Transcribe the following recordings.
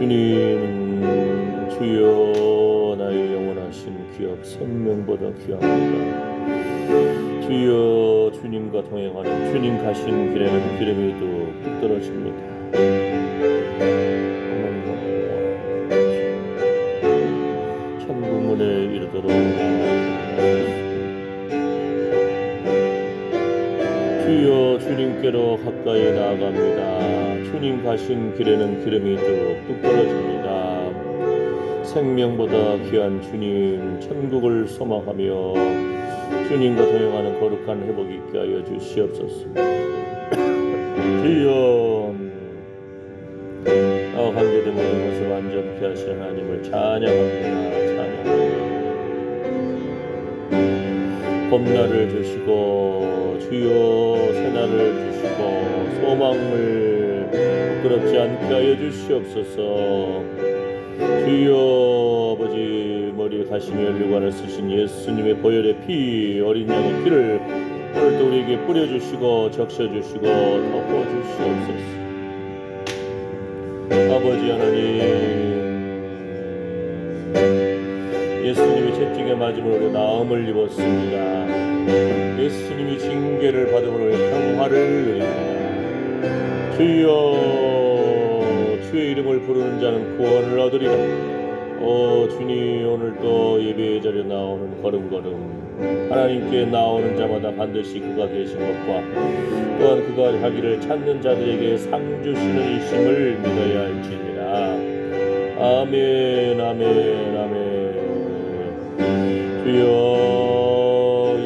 주님은 주여 나의 영원하신 기업 생명보다 귀합니다. 주여 주님과 동행하는 주님 가신 길에는 기름이 뚝뚝 떨어집니다. 천국문에 이르도록 주여 주님께로 가까이 나아갑니다. 주님 가신 길에는 기름이 뚝뚝 떨어집니다. 생명보다 귀한 주님 천국을 소망하며 주님과 동행하는 거룩한 회복 있게 하여 주시옵소서. 주여 나와 관계된 모든 것을 완전케 하시는 하나님을 찬양합니다. 봄날을 주시고 주여 새날을 주시고 소망을 부끄럽지 않게 하여 주시옵소서. 주여 아버지 머리에 가시며 혈관을 쓰신 예수님의 보혈의 피 어린 양의 피를 오늘도 우리에게 뿌려주시고 적셔주시고 덮어주시옵소서. 아버지 하나님 예수님이 채찍에 맞음으로 우리 나음을 입었습니다. 예수님이 징계를 받음으로 평화를 누립니다. 주여 주의 이름을 부르는 자는 구원을 얻으리라. 주님 오늘도 예배의 자리에 나오는 걸음걸음 하나님께 나오는 자마다 반드시 그가 계신 것과 또한 그가 자기를 찾는 자들에게 상 주시는 이심을 믿어야 할지니라. 아멘 아멘 아멘. 주여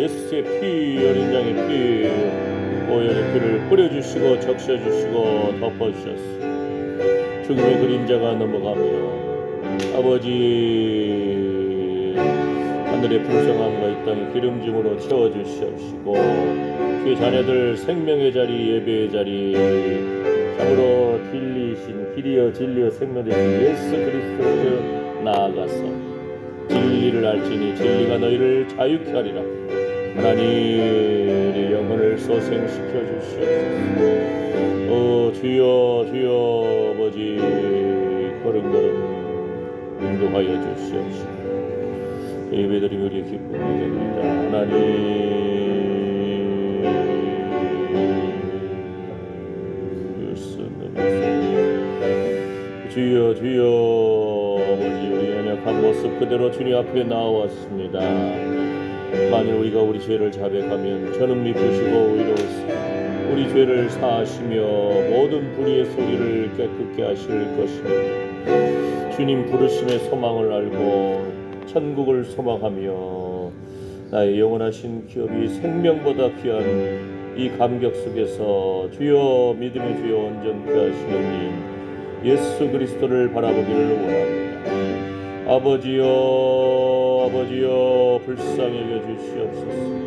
예수의 피 어린 양의 피 보혈의 피를 뿌려주시고 적셔주시고 덮어주셨소. 죽음의 그림자가 넘어가며 아버지 하늘의 풍성함과 이 땅의 기름짐으로 채워주시옵시고 주의 자녀들 생명의 자리 예배의 자리 참으로 진리이신 길이여 진리여 생명 되신 예수 그리스도께 나아가서 진리를 알지니 진리가 너희를 자유케 하리라. 하나님의 영혼을 소생시켜 주시옵소서. 주여 주여 아버지 걸음걸음 인도하여 주시옵시고 예배드리며 우리의 기쁨이 됩니다. 하나님 주여 주여 아버지 우리 연약한 모습 그대로 주님 앞에 나왔습니다. 만일 우리가 우리 죄를 자백하면 저는 미쁘시고 의로우시고 우리 죄를 사하시며 모든 불의의 소리를 깨끗게 하실 것입니다. 주님 부르심의 소망을 알고 천국을 소망하며 나의 영원하신 기업이 생명보다 귀한 이 감격 속에서 주여 믿음의 주여 온전케 하시는 님 예수 그리스도를 바라보기를 원합니다. 아버지여 아버지여 불쌍히 여겨주시옵소서.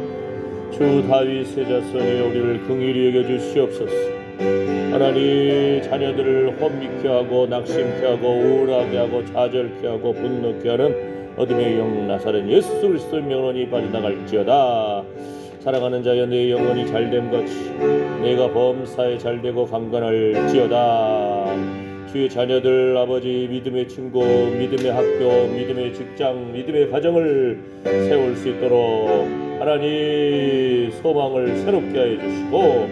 주 다윗의 자손이 우리를 긍휼히 여겨주시옵소서. 하나님 자녀들을 혼미케 하고 낙심케 하고 우울하게 하고 좌절케 하고 분노케 하는 어둠의 영 나사렛 예수 그리스도의 명령이 빠져나갈지어다. 사랑하는 자여 내 영혼이 잘됨같이 내가 범사에 잘되고 강건할지어다. 주의 자녀들 아버지 믿음의 친구 믿음의 학교 믿음의 직장 믿음의 가정을 세울 수 있도록 하나님 소망을 새롭게 하여 주시고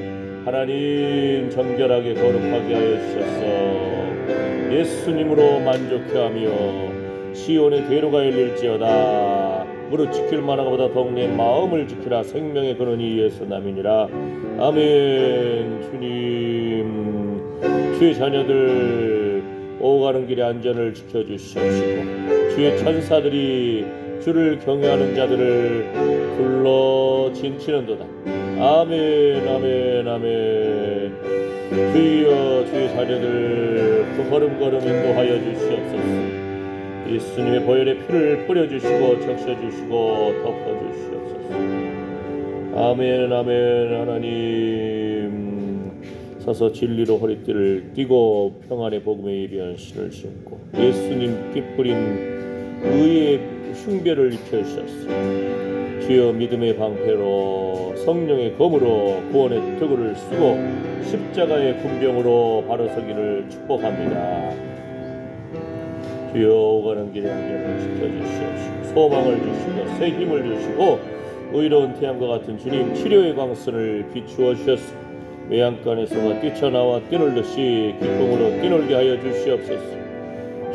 하나님 정결하게 거룩하게 하여 주셔서 예수님으로 만족해 하며 시온의 대로가 열릴지어다. 무릇 지킬 만한 것보다 더욱 내 마음을 지키라. 생명의 근원이 예수 남이니라. 아멘. 주님 주의 자녀들 오가는 길에 안전을 지켜주시옵시고 주의 천사들이 주를 경외하는 자들을 불러 진치는도다. 아멘 아멘 아멘. 주여 주의 자녀들 그 걸음걸음 인도하여 주시옵소서. 예수님의 보혈의 피를 뿌려주시고 적셔주시고 덮어주시옵소서. 아멘 아멘. 하나님 서서 진리로 허리띠를 띠고 평안의 복음에 예비한 신을 신고 예수님 피 뿌린 의의 흉배를 입혀주셨소. 주여 믿음의 방패로 성령의 검으로 구원의 덕을 쓰고 십자가의 군병으로 바로 서기를 축복합니다. 주여 오가는 길에 안전을 지켜주시옵시고 소망을 주시고 새 힘을 주시고 의로운 태양과 같은 주님 치료의 광선을 비추어 주셨소. 매양간에서가 뛰쳐나와 뛰놀듯이 기쁨으로 뛰놀게 하여 주시옵소서.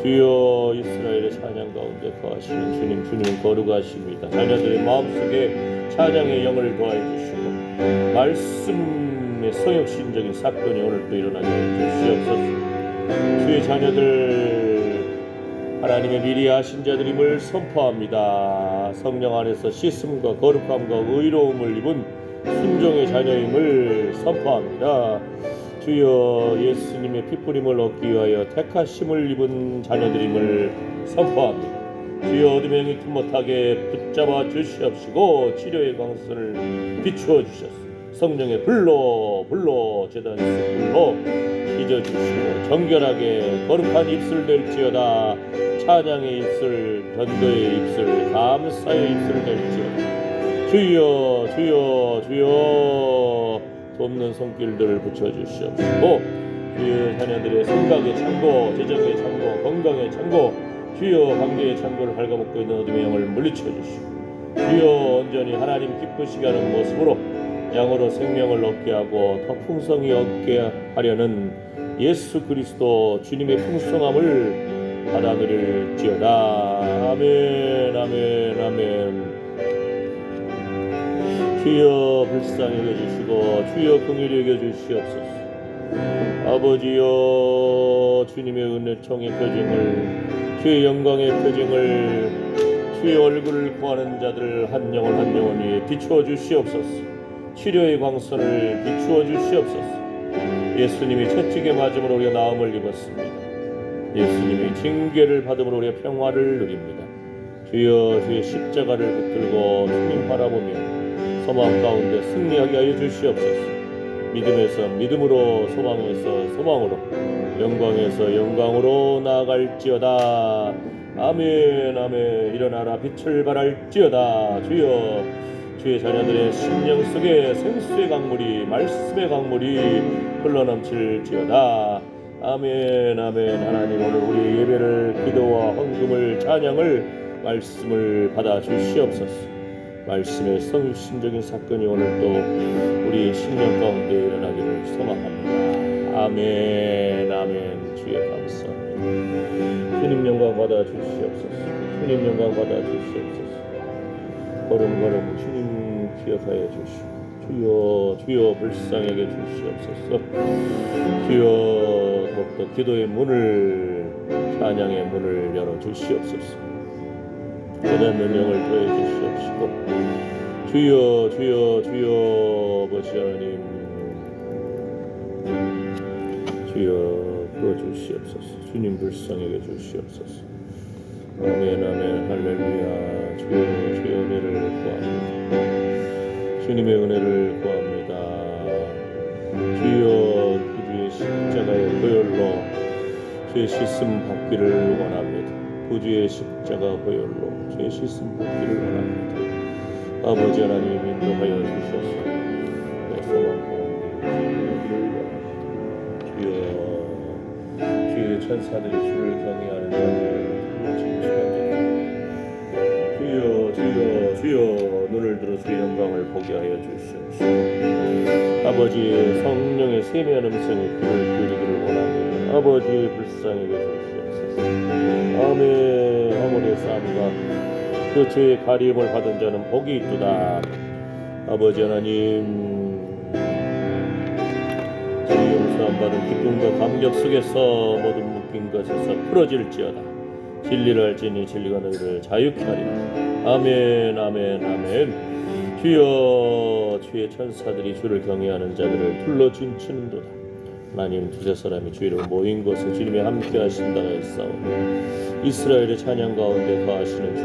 주여 이스라엘의 찬양 가운데 거하시는 주님 거룩하십니다. 자녀들의 마음속에 찬양의 영을 더하여 주시고 말씀의 성역신적인 사건이 오늘 또 일어나게 해 주시옵소서. 주의 자녀들 하나님의 미리 하신 자들임을 선포합니다. 성령 안에서 씻음과 거룩함과 의로움을 입은 순종의 자녀임을 선포합니다. 주여 예수님의 피뿌림을 얻기 위하여 택하심을 입은 자녀들임을 선포합니다. 주여 어둠의 영이 못하게 붙잡아 주시옵시고 치료의 광선을 비추어 주셨소. 성령의 불로 제단에서 불로 빚어주시고 정결하게 거룩한 입술 될지어다. 찬양의 입술, 전도의 입술, 감사의 입술 될지어다. 주여 돕는 손길들을 붙여주시옵시고 주여 자녀들의 생각의 창고, 재정의 창고, 건강의 창고, 주여 관계의 창고를 갉아먹고 있는 어둠의 영을 물리쳐 주시고 주여 온전히 하나님 기쁘시게 하는 모습으로 양으로 생명을 얻게 하고 더 풍성히 얻게 하려는 예수 그리스도 주님의 풍성함을 받아 누릴지어다. 아멘 아멘 아멘. 주여 불쌍히 여겨주시고 주여 긍휼히 여겨주시옵소서. 아버지여 주님의 은혜총의 표징을 주의 영광의 표징을 주의 얼굴을 구하는 자들 한 영혼 한 영혼 위에 비추어 주시옵소서. 치료의 광선을 비추어 주시옵소서. 예수님이 채찍에 맞음으로 우리가 나음을 입었습니다. 예수님이 징계를 받음으로 우리가 평화를 누립니다. 주여 주의 십자가를 붙들고 주님 바라보며 소망 가운데 승리하게 하여 주시옵소서. 믿음에서 믿음으로, 소망에서 소망으로, 영광에서 영광으로 나아갈지어다. 아멘 아멘. 일어나라 빛을 발할지어다. 주여 주의 자녀들의 심령 속에 생수의 강물이, 말씀의 강물이 흘러넘칠지어다. 아멘 아멘. 하나님 오늘 우리의 예배를, 기도와 헌금을, 찬양을, 말씀을 받아 주시옵소서. 말씀의 성육신적인 사건이 오늘 또 우리 심령 가운데 일어나기를 소망합니다. 아멘 아멘. 주의 감사합니다. 주님 영광 받아 주시옵소서. 주님 영광 받아 주시옵소서. 걸음걸음 주님 기억하여 주시고 주여 불쌍하게 주시옵소서. 주여 더욱더 기도의 문을, 찬양의 문을 열어 주시옵소서. 깨닫는 영을 더해 주시옵시고 주여 아버지 하나님 주여 부어주시옵소서. 주님 불쌍하게 주시옵소서. 아멘 아멘 할렐루야. 주의 은혜를 구합니다. 주님의 은혜를 구합니다. 주여 구주의 십자가의 보혈로 주의 씻음 받기를 원합니다. 구주의 십자가 보혈로 주의 씻음 받기를 원합니다. 아버지 하나님 인도하여 주셔서 내 소망 가운데 주의 천사들이 주를 경외하는 자를 주여 눈을 들어 주의 영광을 보게 하여 주시옵소서. 아버지 성령의 세미한 음성에 귀를 기울이기를 원합니다. 아버지 불쌍하게 주시옵소서. 아멘. 하모니의 싸움과 그 죄의 가리움을 받은 자는 복이 있도다. 아버지 하나님 죄의 용서함 받은 기쁨과 감격 속에서 모든 묶인 것에서 풀어질지어다. 진리를 알지니 진리가 너희를 자유케 하리라. 아멘 아멘 아멘. 주여 주의 천사들이 주를 경외하는 자들을 둘러 춤추는도다. 하나님 두세 사람이 주 이름 모인 곳에 주님이 함께 하신다가 있사오니 이스라엘의 찬양 가운데 거하시는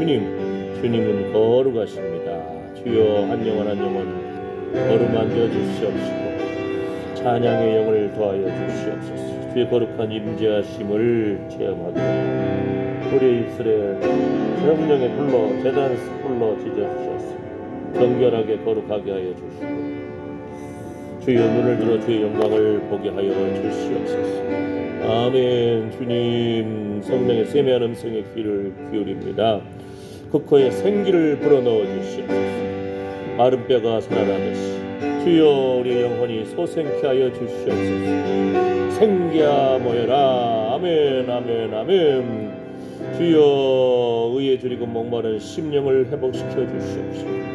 주님은 거룩하십니다. 주여 한 영혼 한 영혼 어루만져 주시옵시고 찬양의 영을 더하여 주시옵소서. 주의 거룩한 임재하심을 체험하도록 우리 입술에 성령의 불로 제단 불로 지져주셨습니다. 정결하게 거룩하게 하여 주시고 주여 눈을 들어 주의 영광을 보게 하여 주시옵소서. 아멘. 주님 성령의 세미한 음성의 귀를 기울입니다. 그 코에 생기를 불어넣어 주시옵소서. 마른 뼈가 살아나듯이 주여 우리의 영혼이 소생케 하여 주시옵소서. 생기야 모여라. 아멘 아멘 아멘. 주여 의에 줄이고 목마른 심령을 회복시켜 주시옵소서.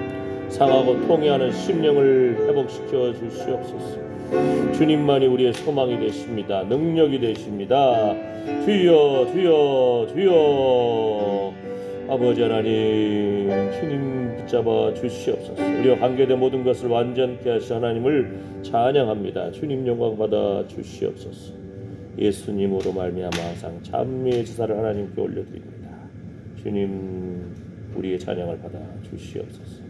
상하고 통해하는 심령을 회복시켜 주시옵소서. 주님만이 우리의 소망이 되십니다. 능력이 되십니다. 주여 주여 주여. 아버지 하나님, 주님 붙잡아 주시옵소서. 우리와 관계된 모든 것을 완전케 하신 하나님을 찬양합니다. 주님 영광 받아 주시옵소서. 예수님으로 말미암아 항상 찬미의 제사를 하나님께 올려드립니다. 주님 우리의 찬양을 받아 주시옵소서.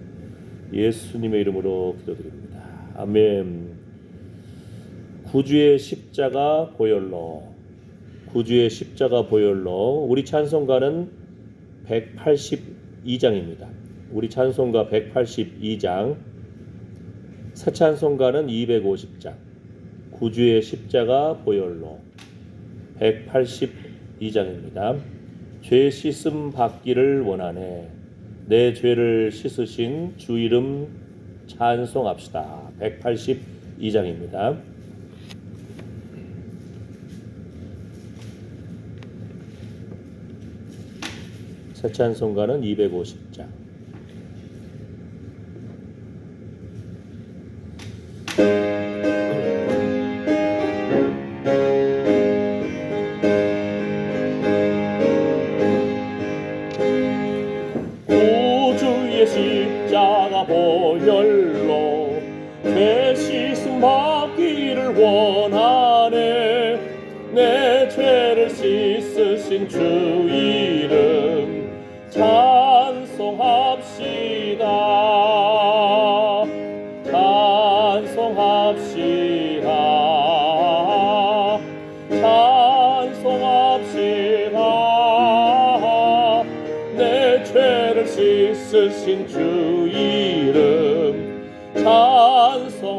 예수님의 이름으로 기도드립니다. 아멘. 구주의 십자가 보혈로, 구주의 십자가 보혈로. 우리 찬송가는 182장입니다. 우리 찬송가 182장, 새 찬송가는 250장. 구주의 십자가 보혈로 182장입니다. 죄 씻음 받기를 원하네. 내 죄를 씻으신 주 이름 찬송합시다. 182장입니다. 새 찬송가는 250장. 구주의 십자가 보혈로 죄 씻음 받기를 원하네. 내 죄를 씻으신 주 이름 찬송합시다. 찬송합시다. 찬송합시다. 내 죄를 씻으신 주 이름 찬송합시다.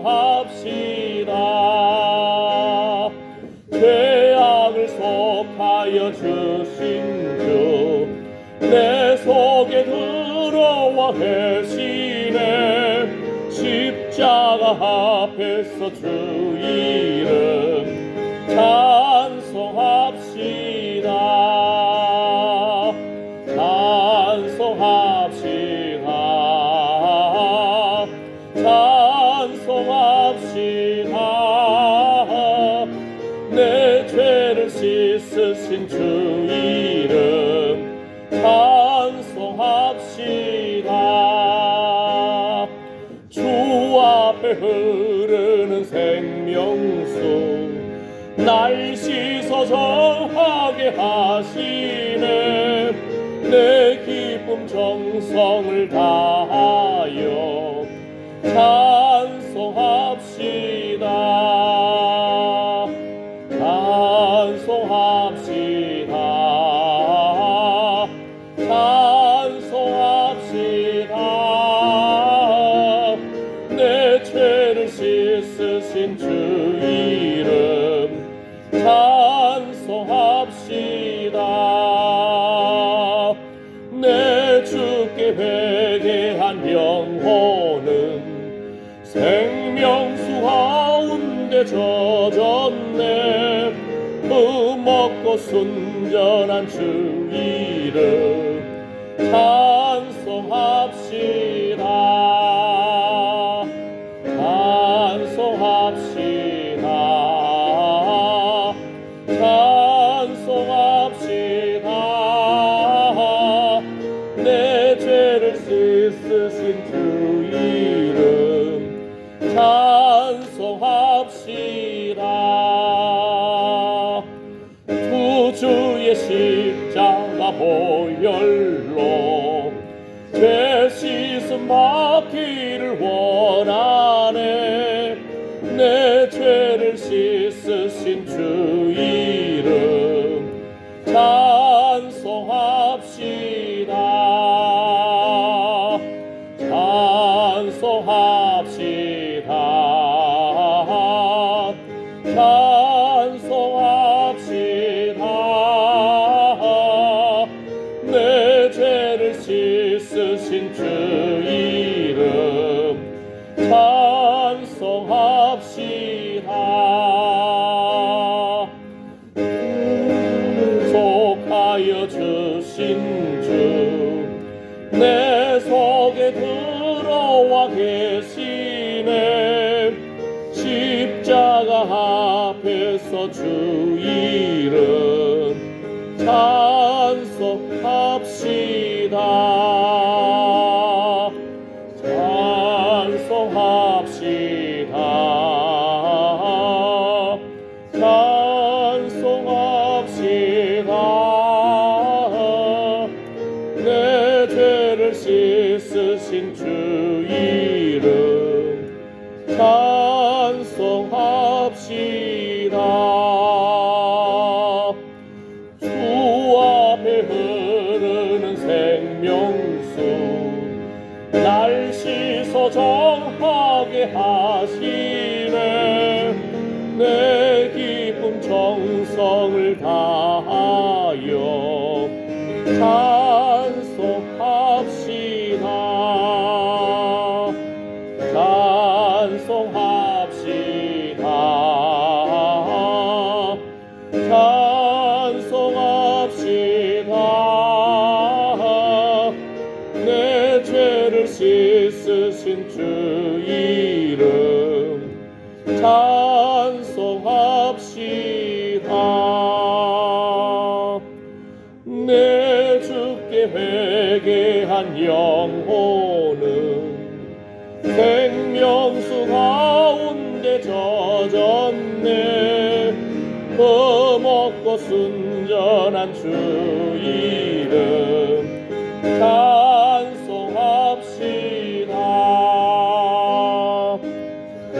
죄악을 속하여 주신 주 내 속에 들어와 계시네. 십자가 앞에서 주 이름 찬송합시다. 찬송합시다. 찬송합시다. 내 죄를 씻으신 주 이름 찬송합시다. 주 앞에 흐르는 생명수 날 씻어 정하게 하시네. 내 기쁨 정성을 다하여 찬송합시다. 찬송합시다. 찬송합시다. 내 죄를 씻으신 주 이름 찬송합시다. 내 주께 회개한 영혼은 생명수 가운데 젖었네. 흠없고 순전한 주 이름 찬송합시다. 찬송합시다. 찬송합시다. 내 죄를 씻으신 주 이름 찬송합시다. 구주의 십자가 보혈로 죄 씻음 받기를 원하네. 내 죄를 씻으신 주 이름 찬송합시다. 찬송합시다. 계신 주 내 속에 들어와 계시네. 십자가 앞에서 주 이름 찬송합시다. 찬송합시다. 찬송합시다. 내 죄를 씻으신 주 이름 찬송합시다. 주 앞에 흐르는 생명수 날 씻어 정하게 하시네. 내 기쁨 정성을 다하여 찬송합시다. 찬송합시다. 찬송합시다. 내 죄를 씻으신 주 이름 찬송합시다. 내 주께 회개한 영혼은 생명수 가운데 젖었네. 흠없고 순전한 주 이름 찬송합시다.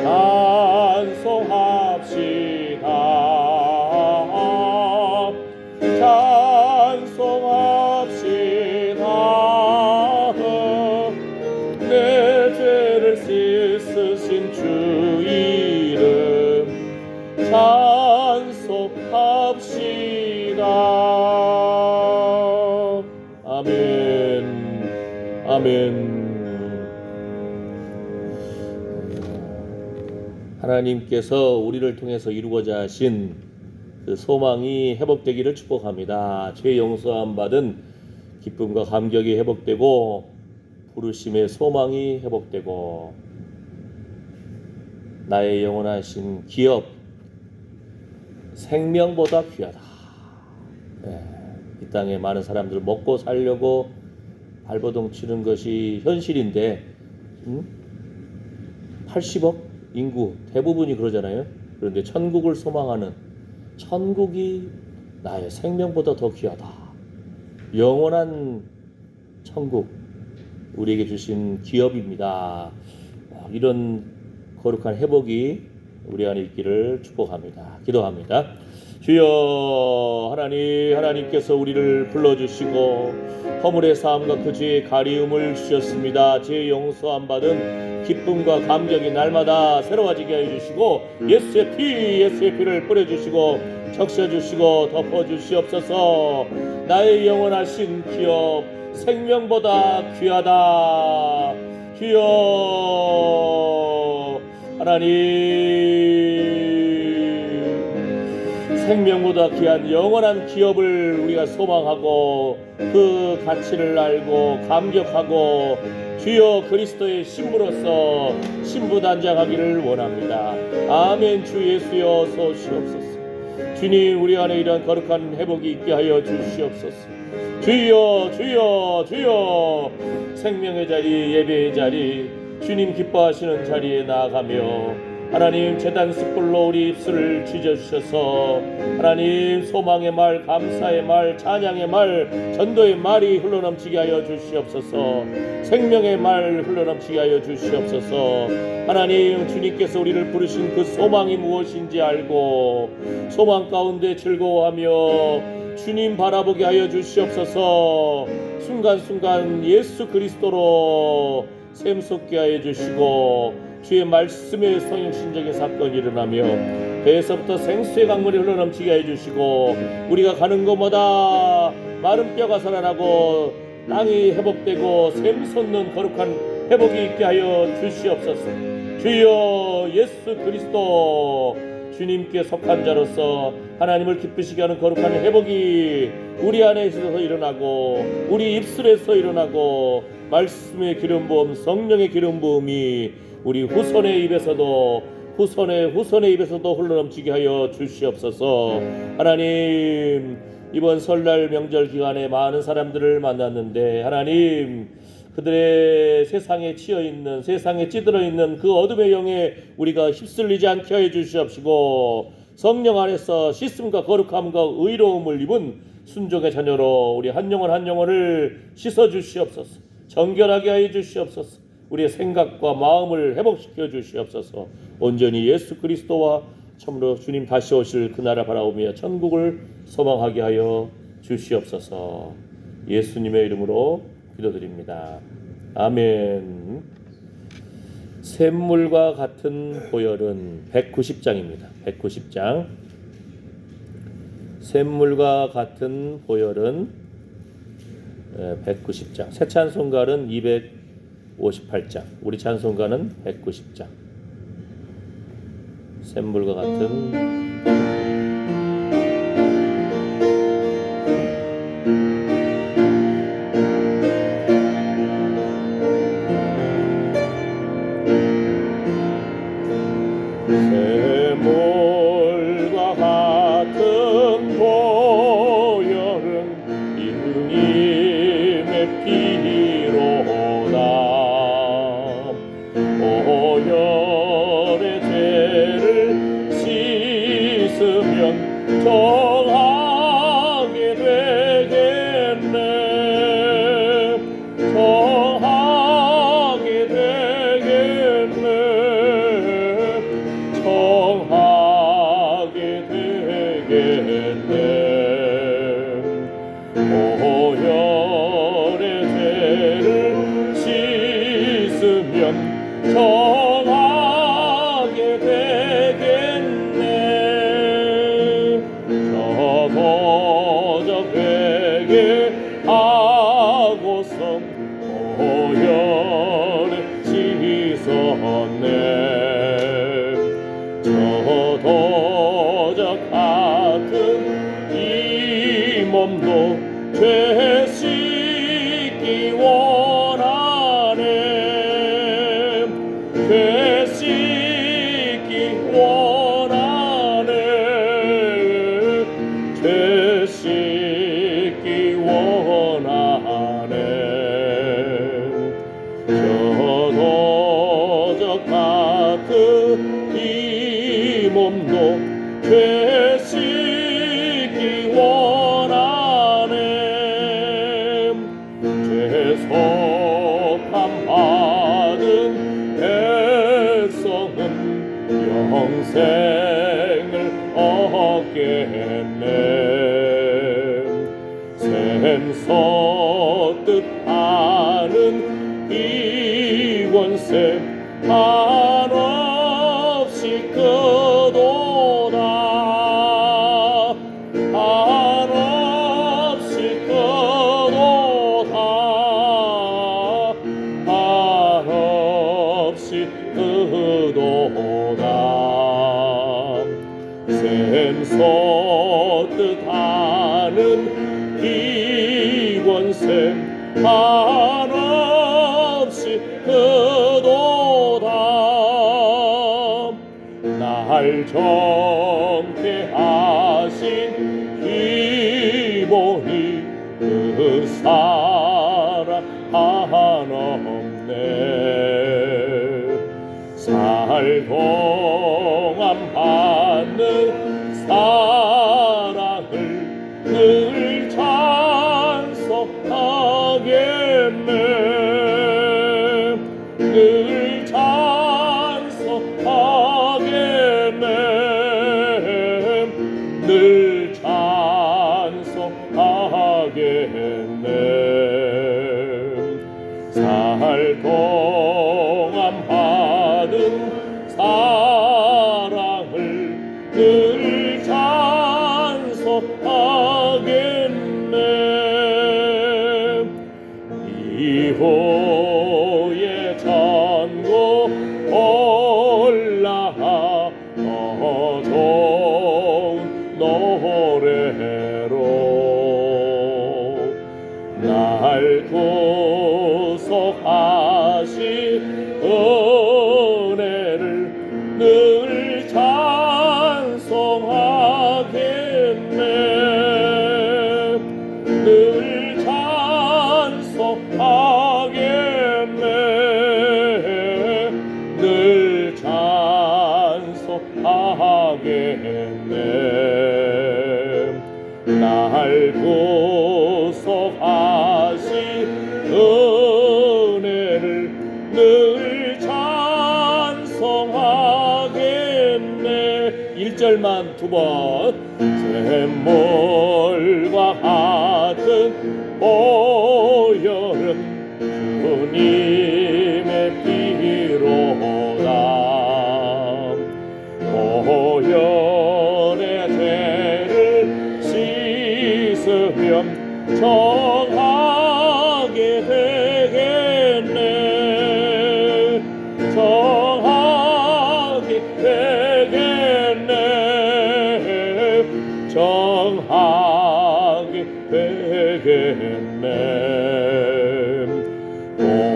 찬송합시다. 찬송합시다. 내 죄를 씻으신 주 이름 찬송합시다. 아멘. 아멘. 하나님께서 우리를 통해서 이루고자 하신 그 소망이 회복되기를 축복합니다. 죄 용서함 받은 기쁨과 감격이 회복되고 부르심의 소망이 회복되고 나의 영원하신 기업 생명보다 귀하다. 이 땅에 많은 사람들 먹고 살려고 발버둥 치는 것이 현실인데 80억 인구 대부분이 그러잖아요. 그런데 천국을 소망하는 천국이 나의 생명보다 더 귀하다. 영원한 천국 우리에게 주신 기업입니다. 이런 거룩한 회복이 우리 안에 있기를 축복합니다. 기도합니다. 주여 하나님께서 우리를 불러주시고 허물의 삶과 그 죄의 가리움을 주셨습니다. 죄 용서함 받은 기쁨과 감격이 날마다 새로워지게 해주시고 예수의 피를 뿌려주시고 적셔주시고 덮어주시옵소서. 나의 영원하신 기업 생명보다 귀하다. 주여 하나님 생명보다 귀한 영원한 기업을 우리가 소망하고 그 가치를 알고 감격하고 주여 그리스도의 신부로서 신부단장하기를 원합니다. 아멘. 주 예수여 어서 오시옵소서. 주님 우리 안에 이러한 거룩한 회복이 있게 하여 주시옵소서. 주여 주여 주여 생명의 자리 예배의 자리 주님 기뻐하시는 자리에 나아가며 하나님 제단 숯불로 우리 입술을 지져주셔서 하나님 소망의 말 감사의 말 찬양의 말 전도의 말이 흘러넘치게 하여 주시옵소서. 생명의 말 흘러넘치게 하여 주시옵소서. 하나님 주님께서 우리를 부르신 그 소망이 무엇인지 알고 소망 가운데 즐거워하며 주님 바라보게 하여 주시옵소서. 순간순간 예수 그리스도로 샘솟게 하여 주시고 주의 말씀의 성육신적인 사건이 일어나며 배에서부터 생수의 강물이 흘러넘치게 해주시고 우리가 가는 곳마다 마른 뼈가 살아나고 땅이 회복되고 샘솟는 거룩한 회복이 있게 하여 주시옵소서. 주여 예수 그리스도 주님께 속한 자로서 하나님을 기쁘시게 하는 거룩한 회복이 우리 안에 있어서 일어나고 우리 입술에서 일어나고 말씀의 기름 부음, 성령의 기름 부음이 우리 후손의 입에서도 후손의 입에서도 흘러넘치게 하여 주시옵소서. 하나님, 이번 설날 명절 기간에 많은 사람들을 만났는데 하나님, 그들의 세상에 치여있는, 세상에 찌들어 있는 그 어둠의 영에 우리가 휩쓸리지 않게 하여 주시옵시고, 성령 안에서 씻음과 거룩함과 의로움을 입은 순종의 자녀로 우리 한 영혼 한 영혼을 씻어 주시옵소서. 정결하게 하여 주시옵소서. 우리의 생각과 마음을 회복시켜 주시옵소서. 온전히 예수 그리스도와 참으로 주님 다시 오실 그 나라 바라오며 천국을 소망하게 하여 주시옵소서. 예수님의 이름으로 기도드립니다. 아멘. 샘물과 같은 보혈은 190장입니다. 190장. 샘물과 같은 보혈은 190장. 새 찬송가는 258장. 우리 찬송가는 190장. 샘물과 같은 샘물과 같은 보혈은 예수님의 피로다. 보혈의 죄를 씻으면 정하게 되겠네. 정하게 되겠네. 정하게 되겠네. 보혈의 죄를 씻으면 정하게 되겠네. 저거저 회개하고서 보혈에 씻었네. 저도적 같은 이 몸도 죄 씻기 원하네. 죄 씻기 원하네. 죄 씻기 원하네. 저도적 같은 이 몸도 죄 씻기 원하네. 죄속함 받은 백성은 영생을 얻겠네. 샘솟듯 하는 이 원세 한없이 크도다. 한없이 크도다. 한없이 크도다. 샘솟듯 하는 이 원세 한없이 크도다. 날 정죄하신 기본이 그 사랑 한없네. 살동안 받는 사랑을 늘 찬송하겠네. 늘 찬송하겠네. 늘 찬송하겠네. 살동안 받은 사랑을 늘 찬송하겠네. 이후에 천국 올라가 더 노래로 날 구속하신 은혜를 늘 찬송하겠네. 늘 찬송하겠네. 늘 찬송하겠네. 날 구속하신 은혜를 늘 찬송하겠네. 1절만 두 번. 샘물과 같은 보혈은 주님의 피로다. 보혈의 죄를 씻으면 정하게 되겠네. 정하게 되겠네. 정하게 되겠네.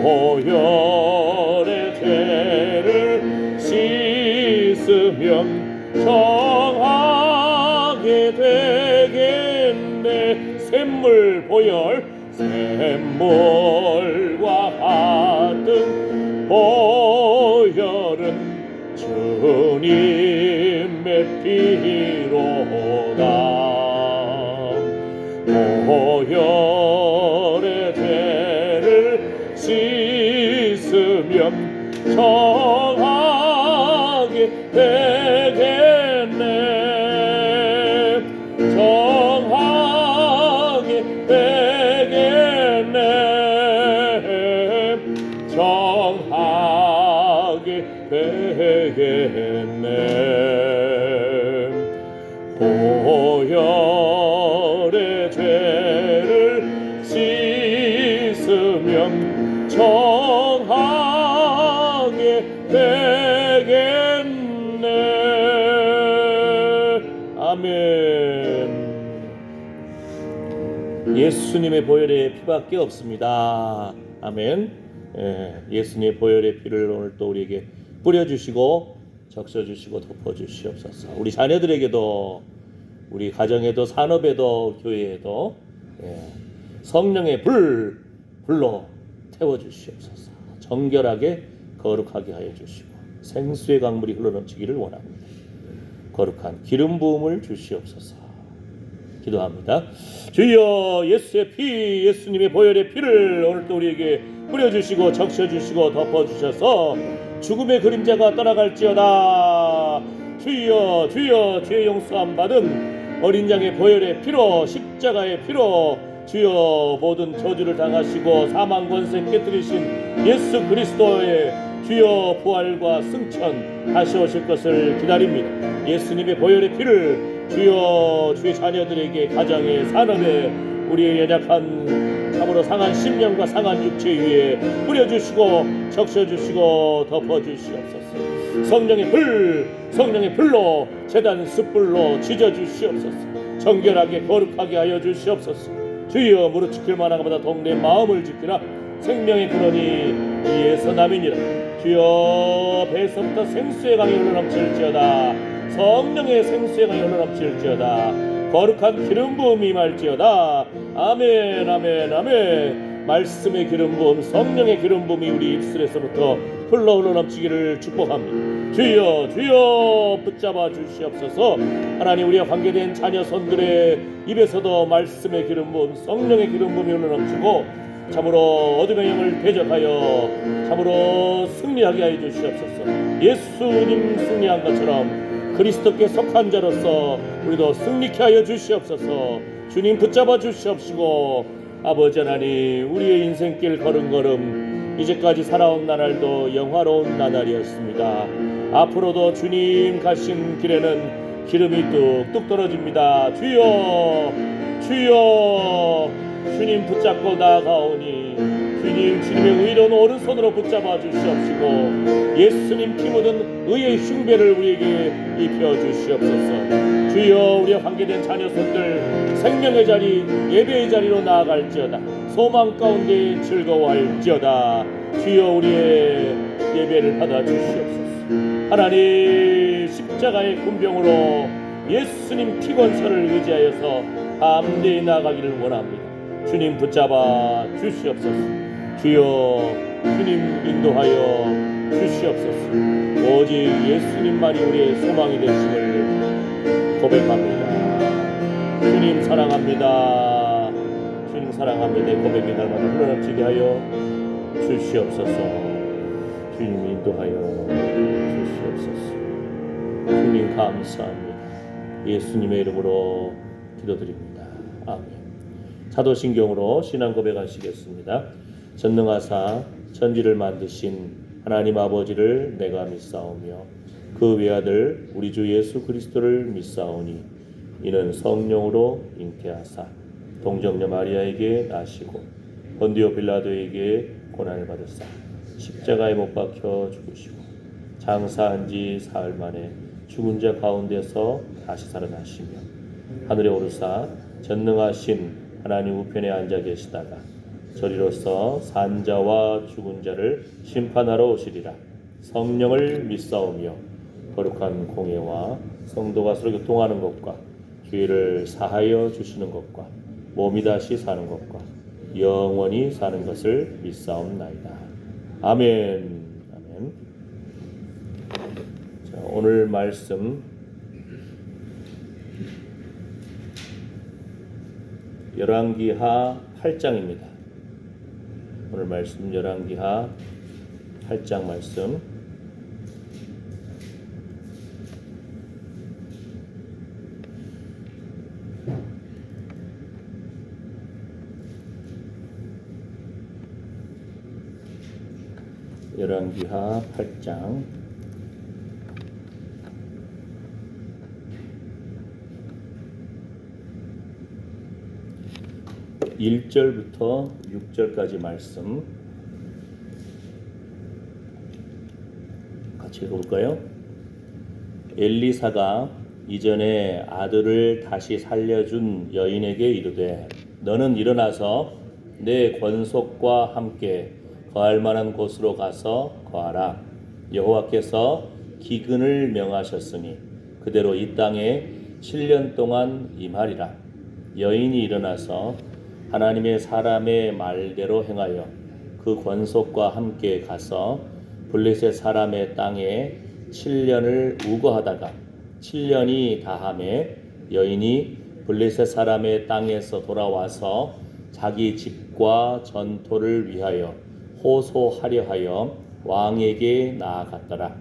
보혈의 죄를 씻으면 정하게 되겠네. 샘물 보혈. 샘물과 같은 보혈은 주님의 피로다. 보혈의 죄를 씻으면 정하게 되겠네. 정하게 되겠네. 정하게 되겠네. 보혈의 죄를 씻으면 정하게 되겠네. 아멘. 예수님의 보혈의 피밖에 없습니다. 아멘. 예수님의 보혈의 피를 오늘 또 우리에게 뿌려주시고 적셔주시고 덮어주시옵소서. 우리 자녀들에게도, 우리 가정에도, 산업에도, 교회에도 성령의 불로 태워주시옵소서. 정결하게 거룩하게 하여 주시고 생수의 강물이 흘러넘치기를 원합니다. 거룩한 기름 부음을 주시옵소서. 기도합니다. 주여, 예수의 피, 예수님의 보혈의 피를 오늘도 우리에게 뿌려주시고 적셔주시고 덮어주셔서 죽음의 그림자가 떠나갈지어다. 주여, 주여, 죄 용서함 받은 어린 양의 보혈의 피로, 십자가의 피로 주여 모든 저주를 당하시고 사망 권세 깨뜨리신 예수 그리스도의 주여 부활과 승천 다시 오실 것을 기다립니다. 예수님의 보혈의 피를 주여 주의 자녀들에게, 가정에, 산업에, 우리의 연약한 참으로 상한 심령과 상한 육체 위에 뿌려주시고 적셔주시고 덮어주시옵소서. 성령의 불, 성령의 불로 제단 숯불로 지져주시옵소서. 정결하게 거룩하게 하여 주시옵소서. 주여, 무릇 지킬 만한 것보다 동네 마음을 지키라. 생명의 근원이 이에서 남이니라. 주여, 배에서부터 생수의 강이 흘러넘칠지어다. 성령의 생수의 강이 흘러넘칠지어다. 거룩한 기름 부음이 임할지어다. 아멘, 아멘, 아멘. 말씀의 기름 부음, 성령의 기름 부음이 우리 입술에서부터 흘러넘치기를 축복합니다. 주여, 주여 붙잡아 주시옵소서. 하나님, 우리와 관계된 자녀 손들의 입에서도 말씀의 기름 부음, 성령의 기름 부음이 흘러넘치고 참으로 어둠의 영을 대적하여 참으로 승리하게 하여 주시옵소서. 예수님 승리한 것처럼 그리스도께 속한 자로서 우리도 승리케 하여 주시옵소서. 주님 붙잡아 주시옵시고 아버지 하나님, 우리의 인생길 걸음걸음 이제까지 살아온 나날도 영화로운 나날이었습니다. 앞으로도 주님 가신 길에는 기름이 뚝뚝 떨어집니다. 주여, 주여, 주님 붙잡고 나아가오니 주님, 주님의 의로운 오른손으로 붙잡아 주시옵시고 예수님 피 묻은 의의 흉배를 우리에게 입혀 주시옵소서. 주여 우리와 관계된 자녀 손들 생명의 자리 예배의 자리로 나아갈지어다. 소망 가운데 즐거워할지어다. 주여 우리의 예배를 받아 주시옵소서. 하나님 십자가의 군병으로 예수님 피권서를 의지하여서 담대히 나아가기를 원합니다. 주님 붙잡아 주시옵소서. 주여 주님 인도하여 주시옵소서. 오직 예수님만이 우리의 소망이 되심을 고백합니다. 주님 사랑합니다. 주님 사랑합니다. 고백이 날마다 흘러넘치게 하여 주시옵소서. 주님 인도하여 주시옵소서. 주님 감사합니다. 예수님의 이름으로 기도드립니다. 아멘. 사도신경으로 신앙 고백하시겠습니다. 전능하사 천지를 만드신 하나님 아버지를 내가 믿사오며 그 외아들 우리 주 예수 그리스도를 믿사오니 이는 성령으로 잉태하사 동정녀 마리아에게 나시고 본디오 빌라도에게 고난을 받으사 십자가에 못 박혀 죽으시고 장사한 지 사흘 만에 죽은 자 가운데서 다시 살아나시며 하늘에 오르사 전능하신 하나님 우편에 앉아 계시다가 저리로서 산자와 죽은 자를 심판하러 오시리라. 성령을 믿사오며 거룩한 공예와 성도가 서로 교통하는 것과 죄를 사하여 주시는 것과 몸이 다시 사는 것과 영원히 사는 것을 믿사옵나이다. 아멘. 아멘. 자, 오늘 말씀 열왕기하 8장입니다. 오늘 말씀 열왕기하 8장 말씀 열왕기하 8장 1절부터 6절까지 말씀 같이 읽어볼까요? 엘리사가 이전에 아들을 다시 살려준 여인에게 이르되 너는 일어나서 내 권속과 함께 거할 만한 곳으로 가서 거하라. 여호와께서 기근을 명하셨으니 그대로 이 땅에 7년 동안 임하리라. 여인이 일어나서 하나님의 사람의 말대로 행하여 그 권속과 함께 가서 블레셋 사람의 땅에 7년을 우거하다가 7년이 다함에 여인이 블레셋 사람의 땅에서 돌아와서 자기 집과 전토를 위하여 호소하려 하여 왕에게 나아갔더라.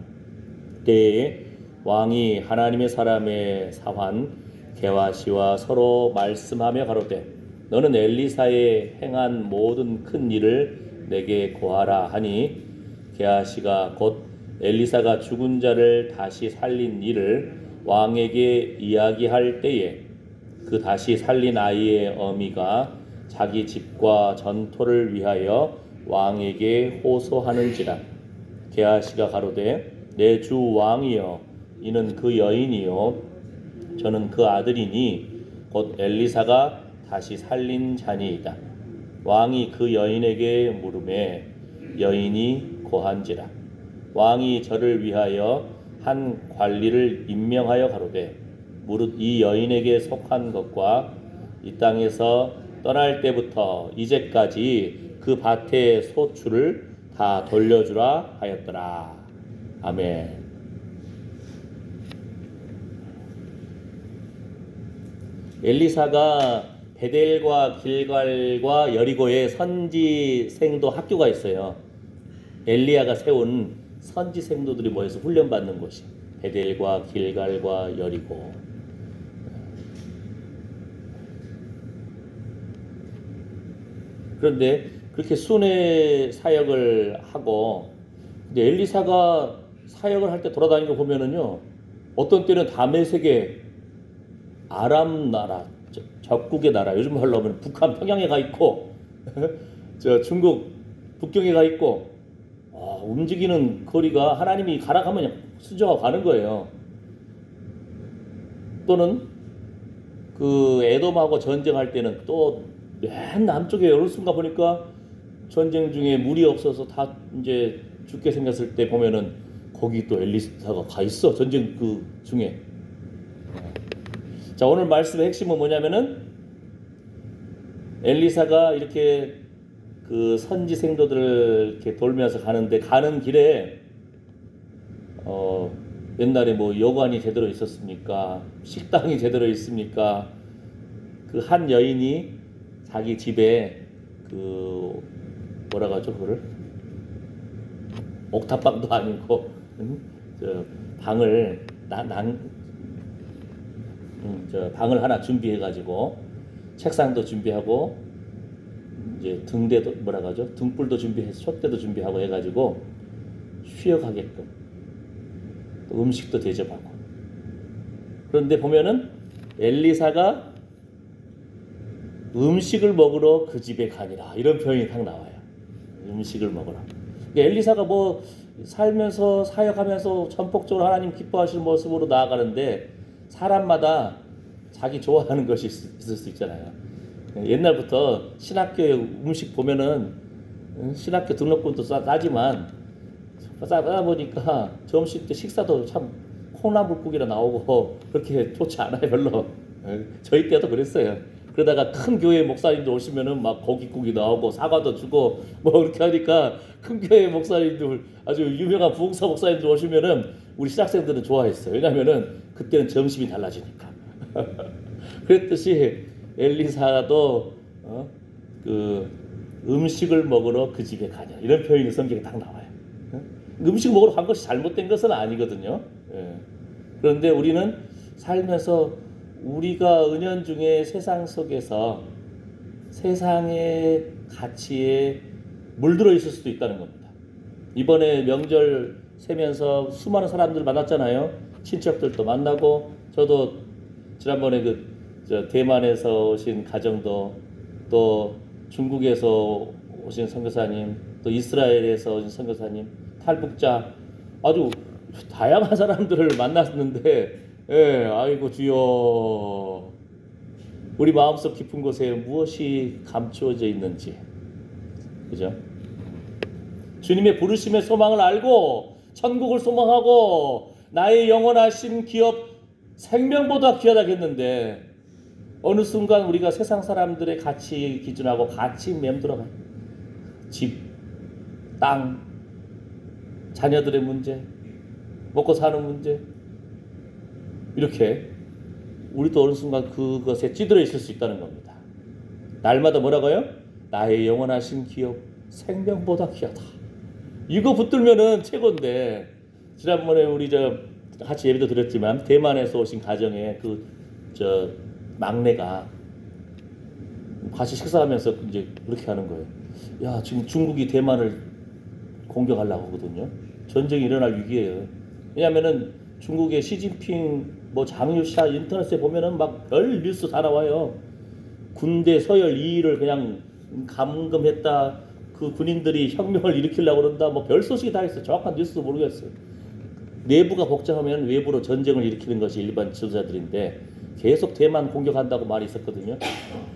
그때에 왕이 하나님의 사람의 사환 게하시와 서로 말씀하며 가로되 너는 엘리사의 행한 모든 큰 일을 내게 고하라 하니 게하시가 곧 엘리사가 죽은 자를 다시 살린 일을 왕에게 이야기할 때에 그 다시 살린 아이의 어미가 자기 집과 전토를 위하여 왕에게 호소하는지라. 게하시가 가로되 내 주 왕이여 이는 그 여인이요 저는 그 아들이니 곧 엘리사가 다시 살린 자니이다. 왕이 그 여인에게 물으매 여인이 고한지라. 왕이 저를 위하여 한 관리를 임명하여 가로되 무릇 이 여인에게 속한 것과 이 땅에서 떠날 때부터 이제까지 그 밭의 소출을 다 돌려주라 하였더라. 아멘. 엘리사가 베델과 길갈과 여리고에 선지생도 학교가 있어요. 엘리야가 세운 선지생도들이 모여서 훈련받는 곳이 베델과 길갈과 여리고. 그런데 그렇게 순회 사역을 하고, 근데 엘리사가 사역을 할 때 돌아다니는 거 보면은요, 어떤 때는 다메섹에 아람 나라, 적국의 나라, 요즘 말로 하면 북한 평양에 가 있고, 저 중국 북경에 가 있고, 움직이는 거리가 하나님이 가라 하면 순종하고 가는 거예요. 또는 그 에돔하고 전쟁할 때는 또 맨 남쪽에 어느 순간 보니까 전쟁 중에 물이 없어서 다 이제 죽게 생겼을 때 보면은 거기 또 엘리사가 가 있어. 전쟁 그 중에. 자, 오늘 말씀의 핵심은 뭐냐면은 엘리사가 이렇게 그 선지 생도들을 이렇게 돌면서 가는 길에 옛날에 뭐 여관이 제대로 있었습니까? 식당이 제대로 있습니까? 그 한 여인이 자기 집에 그 뭐라 하죠 그거를 옥탑방도 아니고 저 방을 저 방을 하나 준비해가지고 책상도 준비하고 이제 등대도 뭐라 하죠 등불도 준비해서 촛대도 준비하고 해가지고 쉬어가게끔 또 음식도 대접하고. 그런데 보면은 엘리사가 음식을 먹으러 그 집에 가니라 이런 표현이 딱 나와요. 음식을 먹으러. 그러니까 엘리사가 뭐 살면서 사역하면서 전폭적으로 하나님 기뻐하시는 모습으로 나아가는데 사람마다 자기 좋아하는 것이 있을 수 있잖아요. 옛날부터 신학교에 음식 보면은 신학교 등록금도 싸지만 싸다 보니까 점심 때 식사도 참 콩나물국이라 나오고 그렇게 좋지 않아요 별로. 저희 때도 그랬어요. 그러다가 큰 교회 목사님들 오시면은 막 고깃국이 나오고 사과도 주고 뭐 그렇게 하니까 큰 교회 목사님들 아주 유명한 부흥사 목사님들 오시면은 우리 신학생들은 좋아했어요. 왜냐면은 그때는 점심이 달라지니까. 그랬듯이 엘리사도 그 음식을 먹으러 그 집에 가냐 이런 표현이 성경에 딱 나와요. 음식 먹으러 간 것이 잘못된 것은 아니거든요. 그런데 우리는 살면서 우리가 은연중에 세상 속에서 세상의 가치에 물들어 있을 수도 있다는 겁니다. 이번에 명절 세면서 수많은 사람들 만났잖아요. 친척들도 만나고 저도 지난번에 대만에서 오신 가정도 또 중국에서 오신 선교사님 또 이스라엘에서 오신 선교사님 탈북자 아주 다양한 사람들을 만났는데 아이고 주여 우리 마음속 깊은 곳에 무엇이 감추어져 있는지 그죠? 주님의 부르심의 소망을 알고 천국을 소망하고 나의 영원하신 기업 생명보다 귀하다겠는데 어느 순간 우리가 세상 사람들의 가치 기준하고 같이 맴돌아가 집, 땅, 자녀들의 문제, 먹고 사는 문제 이렇게 우리도 어느 순간 그것에 찌들어 있을 수 있다는 겁니다. 날마다 뭐라고요? 나의 영원하신 기업 생명보다 귀하다. 이거 붙들면은 최고인데 지난번에 우리 같이 예배도 드렸지만 대만에서 오신 가정에 막내가 같이 식사하면서 이제 그렇게 하는 거예요. 야 지금 중국이 대만을 공격하려고 하거든요. 전쟁이 일어날 위기예요. 왜냐하면은 중국의 시진핑 장유샤 인터넷에 보면은 막 별 뉴스 다 나와요. 군대 서열 2위를 그냥 감금했다. 그 군인들이 혁명을 일으키려고 그런다. 별 소식이 다 있어요. 정확한 뉴스도 모르겠어요. 내부가 복잡하면 외부로 전쟁을 일으키는 것이 일반 지도자들인데 계속 대만 공격한다고 말이 있었거든요.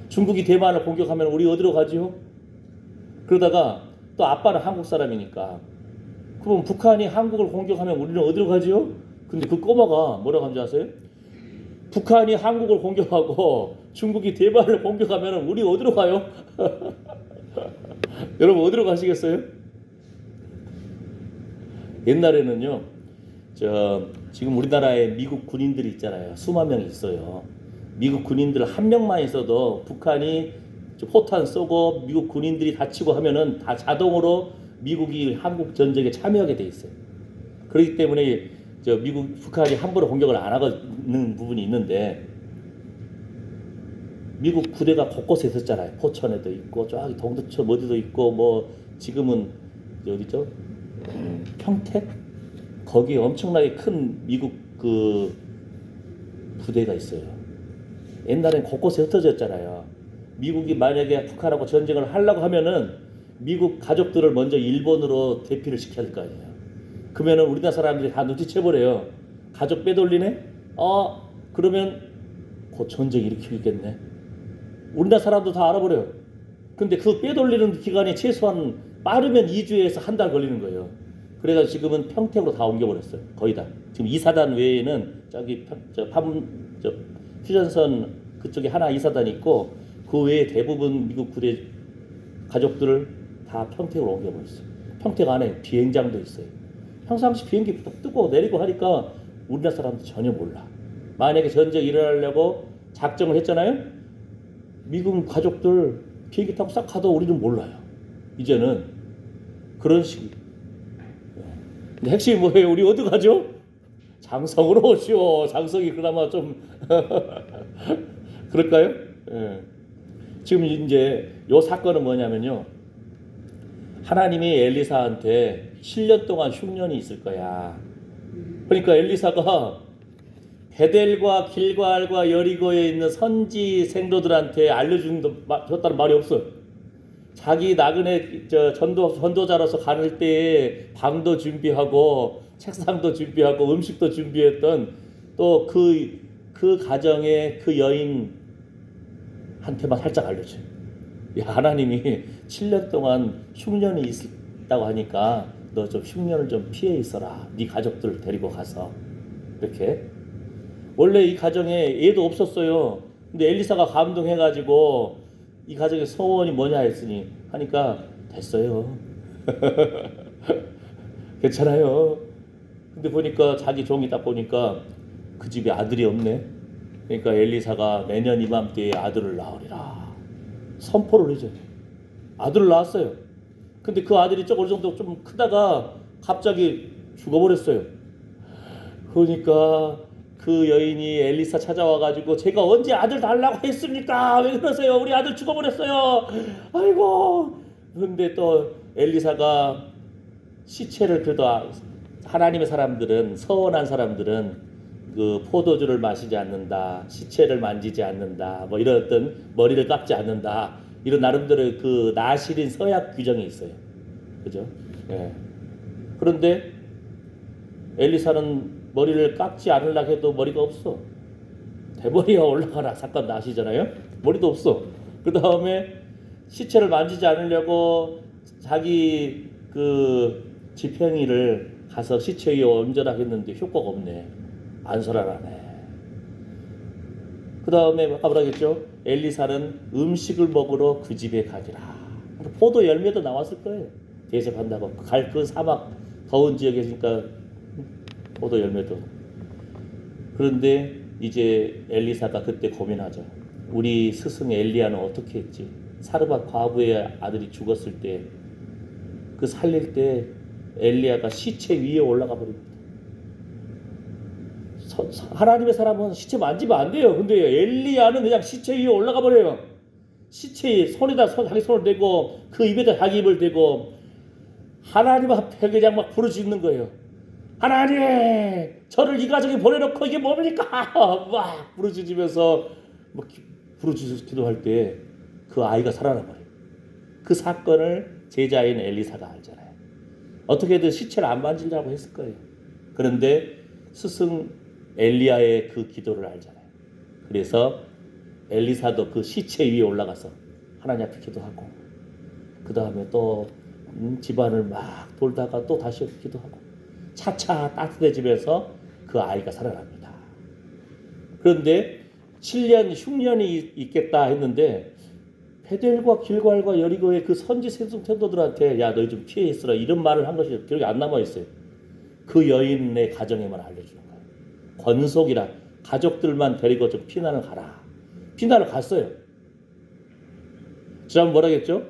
중국이 대만을 공격하면 우리 어디로 가지요? 그러다가 또 아빠는 한국 사람이니까 그럼 북한이 한국을 공격하면 우리는 어디로 가지요? 근데 그 꼬마가 뭐라고 하는지 아세요? 북한이 한국을 공격하고 중국이 대만을 공격하면 우리 어디로 가요? 여러분 어디로 가시겠어요? 옛날에는요 지금 우리나라에 미국 군인들이 있잖아요. 수만 명이 있어요. 미국 군인들 한 명만 있어도 북한이 포탄 쏘고 미국 군인들이 다치고 하면은 다 자동으로 미국이 한국 전쟁에 참여하게 돼 있어요. 그렇기 때문에 북한이 함부로 공격을 안 하는 부분이 있는데 미국 부대가 곳곳에 있었잖아요. 포천에도 있고 저기 동두천 어디도 있고 지금은 어디죠? 평택? 거기에 엄청나게 큰 미국 그 부대가 있어요. 옛날엔 곳곳에 흩어졌잖아요. 미국이 만약에 북한하고 전쟁을 하려고 하면은 미국 가족들을 먼저 일본으로 대피를 시켜야 될 거 아니에요. 그러면은 우리나라 사람들이 다 눈치채버려요. 가족 빼돌리네? 그러면 곧 전쟁 일으키겠네. 우리나라 사람도 다 알아버려요. 근데 그 빼돌리는 기간이 최소한 빠르면 2주에서 한 달 걸리는 거예요. 그래가지고 지금은 평택으로 다 옮겨버렸어요. 거의 다. 지금 이사단 외에는 저기 휴전선 그쪽에 하나 이사단이 있고 그 외에 대부분 미국 부대 가족들을 다 평택으로 옮겨버렸어요. 평택 안에 비행장도 있어요. 평상시 비행기 뜨고 내리고 하니까 우리나라 사람도 전혀 몰라. 만약에 전쟁 일어나려고 작정을 했잖아요. 미국 가족들 비행기 타고 싹 가도 우리는 몰라요. 이제는 그런 식이. 근데 핵심이 뭐예요? 우리 어디 가죠? 장성으로 오시오. 장성이 그나마 좀 그럴까요? 예. 지금 이제 요 사건은 뭐냐면요. 하나님이 엘리사한테 7년 동안 흉년이 있을 거야. 그러니까 엘리사가 베델과 길갈과 여리고에 있는 선지 생도들한테 줬다는 말이 없어요. 자기 나그네 전도자로서 가는 때에 방도 준비하고 책상도 준비하고 음식도 준비했던 또 그 가정의 그 여인한테만 살짝 알려줘요. 야, 하나님이 7년 동안 흉년이 있다고 하니까 너 좀 흉년을 좀 피해 있어라. 네 가족들 데리고 가서. 이렇게. 원래 이 가정에 애도 없었어요. 근데 엘리사가 감동해가지고 이 가정의 소원이 뭐냐 했으니 하니까 됐어요. 괜찮아요. 근데 보니까 자기 종이 딱 보니까 그 집에 아들이 없네. 그러니까 엘리사가 내년 이맘때에 아들을 낳으리라 선포를 해줘요. 아들을 낳았어요. 근데 그 아들이 어느 정도 좀 크다가 갑자기 죽어버렸어요. 그러니까 그 여인이 엘리사 찾아와가지고 제가 언제 아들 달라고 했습니까? 왜 그러세요? 우리 아들 죽어버렸어요. 아이고. 그런데 또 엘리사가 시체를 그래도 하나님의 사람들은 서원한 사람들은 그 포도주를 마시지 않는다, 시체를 만지지 않는다, 뭐 이런 어떤 머리를 깎지 않는다 이런 나름대로 그 나실인 서약 규정이 있어요. 그죠? 예. 그런데 엘리사는 머리를 깎지 않으려고 해도 머리가 없어. 대머리가 올라가라 사건 나시잖아요. 머리도 없어. 그 다음에 시체를 만지지 않으려고 자기 그 지팡이를 가서 시체 위에 얹으라 했는데 효과가 없네. 안설하라네. 그 다음에 뭐라 했죠? 엘리사는 음식을 먹으러 그 집에 가니라. 포도 열매도 나왔을 거예요. 대접한다고. 그 사막 더운 지역에 있으니까 포도 열매도. 그런데 이제 엘리사가 그때 고민하죠. 우리 스승 엘리야는 어떻게 했지? 사르밧 과부의 아들이 죽었을 때 그 살릴 때 엘리야가 시체 위에 올라가 버립니다. 하나님의 사람은 시체 만지면 안 돼요. 근데 엘리야는 그냥 시체 위에 올라가 버려요. 시체에 손에다 자기 손을 대고 그 입에다 자기 입을 대고 하나님 앞에 그냥 막 부르짖는 거예요. 하나님, 저를 이 가정에 보내놓고 이게 뭡니까? 막 부르짖으면서 막 부르짖어서 기도할 때 그 아이가 살아나 버려요. 그 사건을 제자인 엘리사가 알잖아요. 어떻게든 시체를 안 만지려고 했을 거예요. 그런데 스승 엘리야의 그 기도를 알잖아요. 그래서 엘리사도 그 시체 위에 올라가서 하나님 앞에 기도하고 그 다음에 또 집안을 막 돌다가 또 다시 기도하고 차차 따뜻해지면서 그 아이가 살아납니다. 그런데 7년 흉년이 있겠다 했는데 베델과 길갈과 여리고의 그 선지 생도들한테 야 너희 좀 피해 있어라 이런 말을 한 것이 기록이 안 남아 있어요. 그 여인의 가정에만 알려주는 거예요. 권속이라 가족들만 데리고 좀 피난을 가라. 피난을 갔어요. 지난번 뭐라겠죠?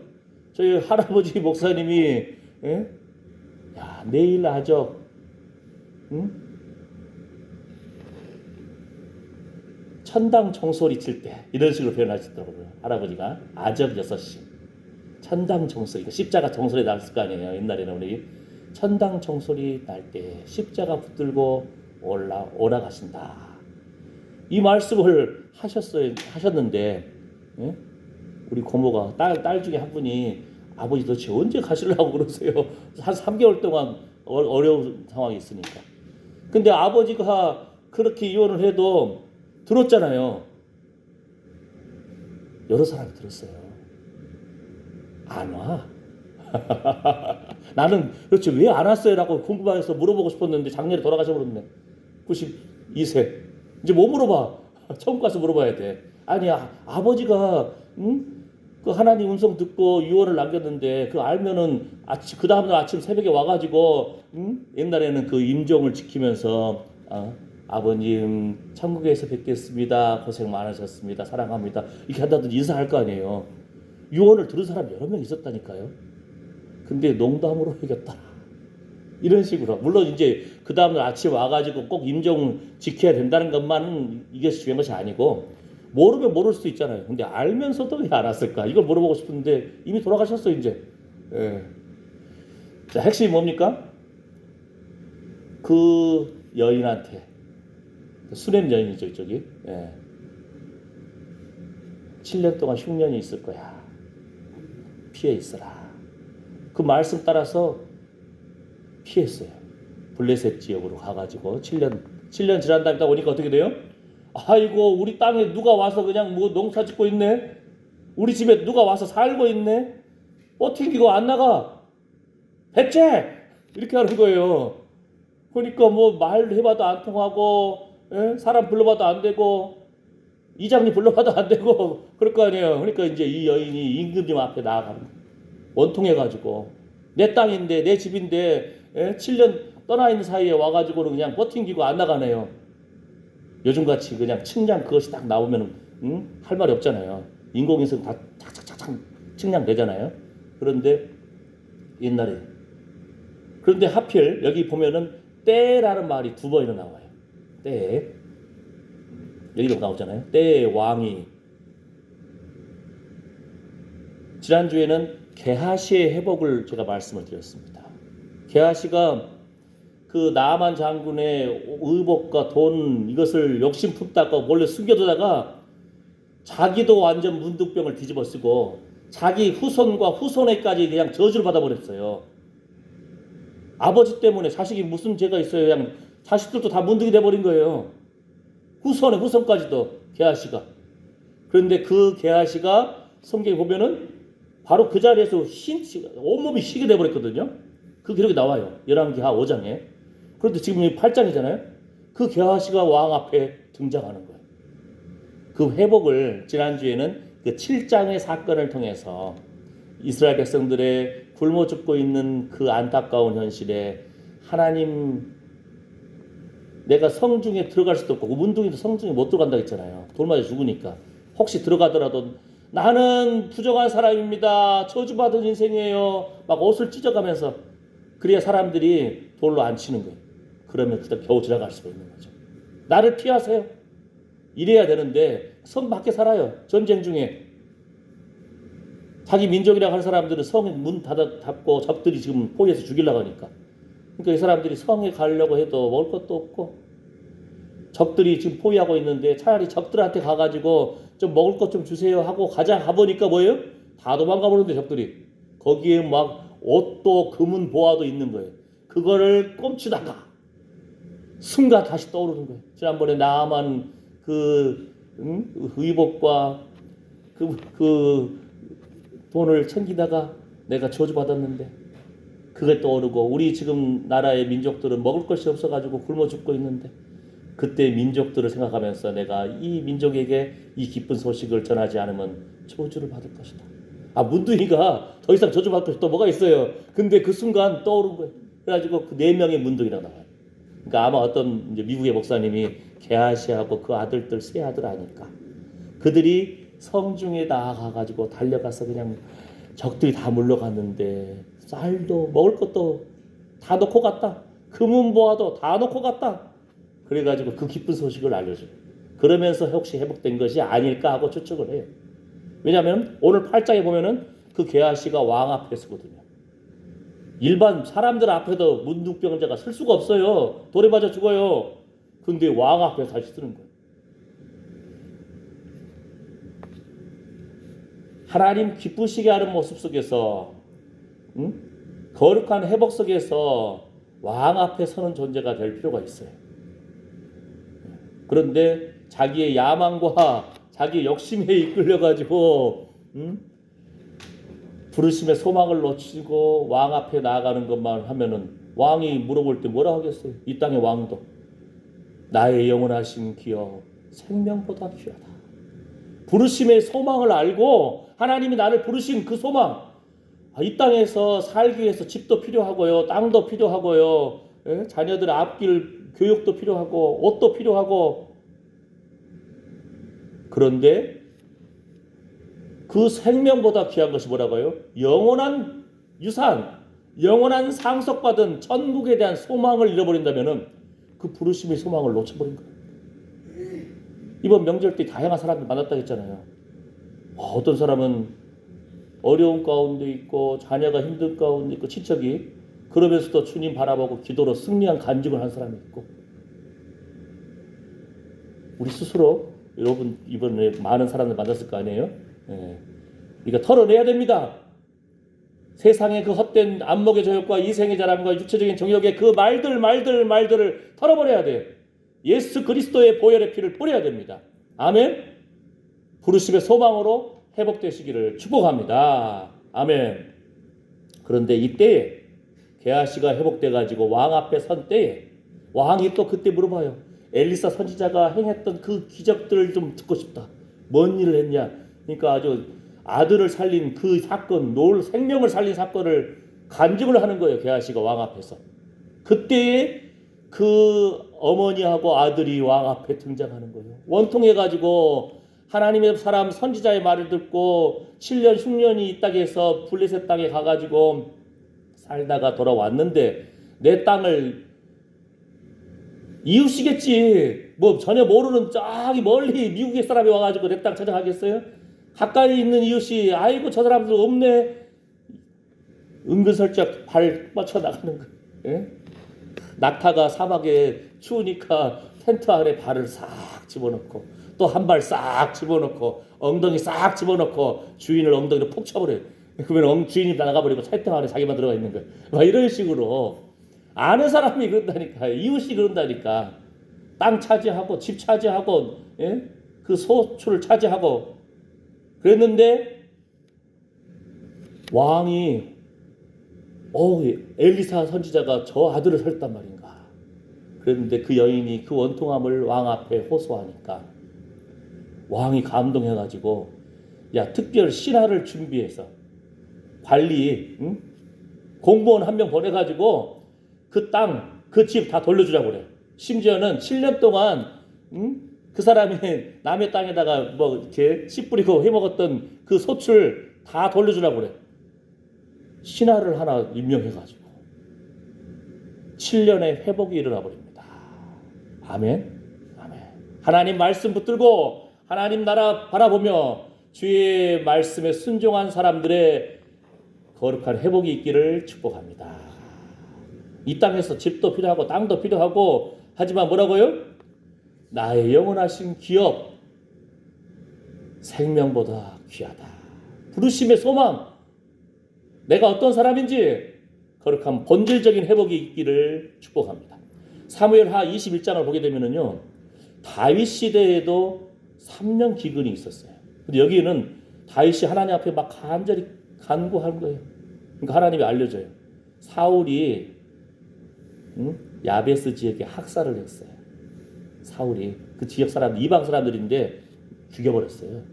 저희 할아버지 목사님이 야 내일 아적 천당 종소리 칠 때 이런 식으로 표현하시더라고요. 할아버지가 아적 6시 천당 종소리 십자가 종소리 났을 거 아니에요. 옛날에는 우리 천당 종소리 날 때 십자가 붙들고 올라가신다. 이 말씀을 하셨는데 우리 고모가 딸 중에 한 분이 아버지 도대체 언제 가시려고 그러세요? 한 3개월 동안 어려운 상황이 있으니까. 근데 아버지가 그렇게 이혼을 해도 들었잖아요. 여러 사람이 들었어요. 안 와. 나는 그렇지 왜 안 왔어요? 라고 궁금해서 물어보고 싶었는데 작년에 돌아가셔버렸네. 92세. 이제 뭐 물어봐? 천국 가서 물어봐야 돼. 아니야, 아버지가 그 하나님 음성 듣고 유언을 남겼는데 그 알면은 그 다음날 아침 새벽에 와가지고 옛날에는 그 임종을 지키면서 아버님 천국에서 뵙겠습니다. 고생 많으셨습니다. 사랑합니다. 이렇게 한다든지 인사할 거 아니에요. 유언을 들은 사람이 여러 명 있었다니까요. 근데 농담으로 이겼다. 이런 식으로. 물론 이제 그 다음날 아침 와가지고 꼭 임종 지켜야 된다는 것만은 이게 중요한 것이 아니고 모르면 모를 수도 있잖아요. 근데 알면서도 왜 안 왔을까? 이걸 물어보고 싶은데 이미 돌아가셨어 이제. 예. 자, 핵심이 뭡니까? 그 여인한테 수냄 여인이죠 이쪽이. 예. 7년 동안 흉년이 있을 거야. 피해 있어라. 그 말씀 따라서 피했어요. 블레셋 지역으로 가가지고 7년 지난 다음에 딱 오니까 어떻게 돼요? 아이고 우리 땅에 누가 와서 그냥 뭐 농사 짓고 있네. 우리 집에 누가 와서 살고 있네. 튕기고 안 나가. 배째 이렇게 하는 거예요. 그러니까 뭐 말 해봐도 안 통하고 사람 불러봐도 안 되고 이장님 불러봐도 안 되고 그럴 거 아니에요. 그러니까 이제 이 여인이 임금님 앞에 나아가는 거예요. 원통해가지고 내 땅인데 내 집인데 7년 떠나 있는 사이에 와가지고는 그냥 버팅기고 안 나가네요. 요즘같이 그냥 측량 그것이 딱 나오면 할 말이 없잖아요. 인공위성 다 착착착착 측량 되잖아요. 그런데 옛날에 그런데 하필 여기 보면은 때라는 말이 두 번이나 나와요. 때 여기도 나오잖아요. 때의 왕이 지난주에는 게하시의 회복을 제가 말씀을 드렸습니다. 게하시가 그 나아만 장군의 의복과 돈 이것을 욕심 품다가 몰래 숨겨두다가 자기도 완전 문둥병을 뒤집어 쓰고 자기 후손과 후손에까지 그냥 저주를 받아버렸어요. 아버지 때문에 자식이 무슨 죄가 있어요. 그냥 자식들도 다 문둥이 돼버린 거예요. 후손까지도 게하시가. 그런데 그 게하시가 성경에 보면은 바로 그 자리에서 온몸이 희게 돼버렸거든요. 그 기록이 나와요. 열왕기하 5장에. 그런데 지금 8장이잖아요. 그 게하시가 왕 앞에 등장하는 거예요. 그 회복을 지난주에는 그 7장의 사건을 통해서 이스라엘 백성들의 굶어 죽고 있는 그 안타까운 현실에 하나님 내가 성중에 들어갈 수도 없고 문둥이도 성중에 못 들어간다고 했잖아요. 돌 맞아 죽으니까. 혹시 들어가더라도 나는 부정한 사람입니다. 저주받은 인생이에요. 막 옷을 찢어가면서 그래야 사람들이 돌로 안 치는 거예요. 그러면 그때 겨우 지나갈 수가 있는 거죠. 나를 피하세요. 이래야 되는데 성 밖에 살아요. 전쟁 중에. 자기 민족이라고 하는 사람들은 성에 문 닫고 적들이 지금 포위해서 죽이려고 하니까. 그러니까 이 사람들이 성에 가려고 해도 먹을 것도 없고 적들이 지금 포위하고 있는데 차라리 적들한테 가가지고 좀 먹을 것 좀 주세요 하고 가보니까 뭐예요? 다 도망가 버리는데 적들이. 거기에 막 옷도 금은 보화도 있는 거예요. 그거를 꼼치다가 순간 다시 떠오르는 거예요. 지난번에 나아만 그 의복과 그 돈을 챙기다가 내가 저주받았는데 그게 떠오르고 우리 지금 나라의 민족들은 먹을 것이 없어가지고 굶어 죽고 있는데 그때 민족들을 생각하면서 내가 이 민족에게 이 기쁜 소식을 전하지 않으면 저주를 받을 것이다. 문둥이가 더 이상 저주받을 것이 또 뭐가 있어요. 근데 그 순간 떠오른 거예요. 그래가지고 그 4명의 문둥이라고 나와요. 그러니까 아마 어떤 이제 미국의 목사님이 게하시하고 그 아들들 3아들 아니까 그들이 성중에 나아가가지고 달려가서 그냥 적들이 다 물러갔는데 쌀도 먹을 것도 다 놓고 갔다. 금은보화도 다 놓고 갔다. 그래가지고 그 기쁜 소식을 알려줘요. 그러면서 혹시 회복된 것이 아닐까 하고 추측을 해요. 왜냐하면 오늘 8장에 보면은 그 게하시가 왕 앞에 서거든요. 일반 사람들 앞에도 문둥병자가 쓸 수가 없어요. 돌에 맞아 죽어요. 근데 왕 앞에 다시 쓰는 거예요. 하나님 기쁘시게 하는 모습 속에서 거룩한 회복 속에서 왕 앞에 서는 존재가 될 필요가 있어요. 그런데 자기의 야망과 자기 욕심에 이끌려가지고 부르심의 소망을 놓치고 왕 앞에 나아가는 것만 하면은 왕이 물어볼 때 뭐라 하겠어요? 이 땅의 왕도 나의 영원하신 기업 생명보다 귀하다. 부르심의 소망을 알고 하나님이 나를 부르신 그 소망, 이 땅에서 살기 위해서 집도 필요하고요, 땅도 필요하고요, 자녀들의 앞길 교육도 필요하고 옷도 필요하고, 그런데 그 생명보다 귀한 것이 뭐라고요? 영원한 유산, 영원한 상속받은 천국에 대한 소망을 잃어버린다면은 그 부르심의 소망을 놓쳐버린 거예요. 이번 명절 때 다양한 사람들 만났다 했잖아요. 어떤 사람은 어려운 가운데 있고 자녀가 힘든 가운데 있고 친척이, 그러면서도 주님 바라보고 기도로 승리한 간증을 한 사람이 있고, 우리 스스로 여러분 이번에 많은 사람들 만났을 거 아니에요? 그러니까 털어내야 됩니다. 세상의 그 헛된 안목의 저욕과 이생의 자랑과 육체적인 정욕의 그 말들을 털어버려야 돼요. 예수 그리스도의 보혈의 피를 뿌려야 됩니다. 아멘. 부르심의 소망으로 회복되시기를 축복합니다. 아멘. 그런데 이때에 게하시가 회복돼가지고 왕 앞에 선 때에 왕이 또 그때 물어봐요. 엘리사 선지자가 행했던 그 기적들을 좀 듣고 싶다. 뭔 일을 했냐? 그러니까 아주 아들을 살린 그 사건, 생명을 살린 사건을 간증을 하는 거예요. 게하시가 왕 앞에서. 그때에 그 어머니하고 아들이 왕 앞에 등장하는 거예요. 원통해가지고 하나님의 사람 선지자의 말을 듣고 7년, 6년이 이 땅에서 블레셋 땅에 가가지고 살다가 돌아왔는데, 내 땅을 이웃이겠지, 뭐 전혀 모르는 저기 멀리 미국의 사람이 와가지고 내 땅 찾아가겠어요? 가까이 있는 이웃이 아이고 저 사람들 없네, 은근슬쩍 발 뻗쳐 나가는 거예요. 예? 낙타가 사막에 추우니까 텐트 안에 발을 싹 집어넣고 또 한 발 싹 집어넣고 엉덩이 싹 집어넣고 주인을 엉덩이로 푹 쳐버려요. 그러면 주인이 나가버리고 텐트 안에 자기만 들어가 있는 거예요. 막 이런 식으로 아는 사람이 그런다니까, 이웃이 그런다니까. 땅 차지하고 집 차지하고, 예? 그 소출을 차지하고 그랬는데 왕이 엘리사 선지자가 저 아들을 살렸단 말인가. 그랬는데 그 여인이 그 원통함을 왕 앞에 호소하니까 왕이 감동해가지고, 야, 특별 신하를 준비해서 관리, 공무원 한 명 보내가지고 그 땅, 그 집 다 돌려주라고 그래. 심지어는 7년 동안 그 사람이 남의 땅에다가 뭐 이렇게 씨 뿌리고 해먹었던 그 소출 다 돌려주라고 그래. 신하를 하나 임명해가지고 7년의 회복이 일어나 버립니다. 아멘. 아멘. 하나님 말씀 붙들고 하나님 나라 바라보며 주의 말씀에 순종한 사람들의 거룩한 회복이 있기를 축복합니다. 이 땅에서 집도 필요하고 땅도 필요하고 하지만 뭐라고요? 나의 영원하신 기업 생명보다 귀하다. 부르심의 소망, 내가 어떤 사람인지 거룩한 본질적인 회복이 있기를 축복합니다. 사무엘하 21장을 보게 되면은요, 다윗 시대에도 3년 기근이 있었어요. 근데 여기는 다윗이 하나님 앞에 막 간절히 간구한 거예요. 그러니까 하나님이 알려줘요. 사울이 야베스 지역에 학살을 했어요. 사울이 그 지역 사람, 이방 사람들인데 죽여버렸어요.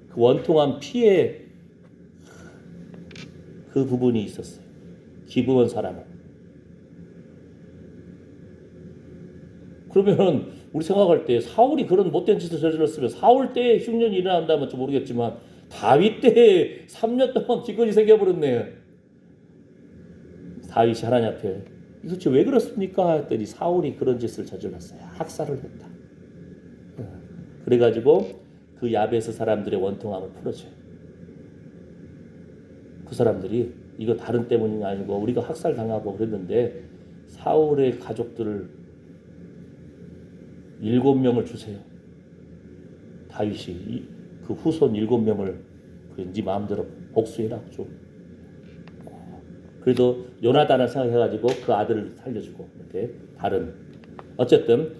그 원통한 피해 그 부분이 있었어요. 기브온 사람은. 그러면 우리 생각할 때 사울이 그런 못된 짓을 저질렀으면 사울 때에 흉년이 일어난다면 좀 모르겠지만 다윗 때에 3년 동안 기근이 생겨버렸네요. 다윗이 하나님 앞에 도대체 왜 그렇습니까? 했더니 사울이 그런 짓을 저질렀어요. 학살을 했다. 그래가지고 그 야베스 사람들의 원통함을 풀어줘요. 그 사람들이 이거 다른 때문이 아니고 우리가 학살당하고 그랬는데 사울의 가족들을 7명을 주세요. 다윗이 그 후손 7명을 네 마음대로 복수해라 좀. 그래도 요나단을 생각해가지고 그 아들을 살려주고 이렇게 다른, 어쨌든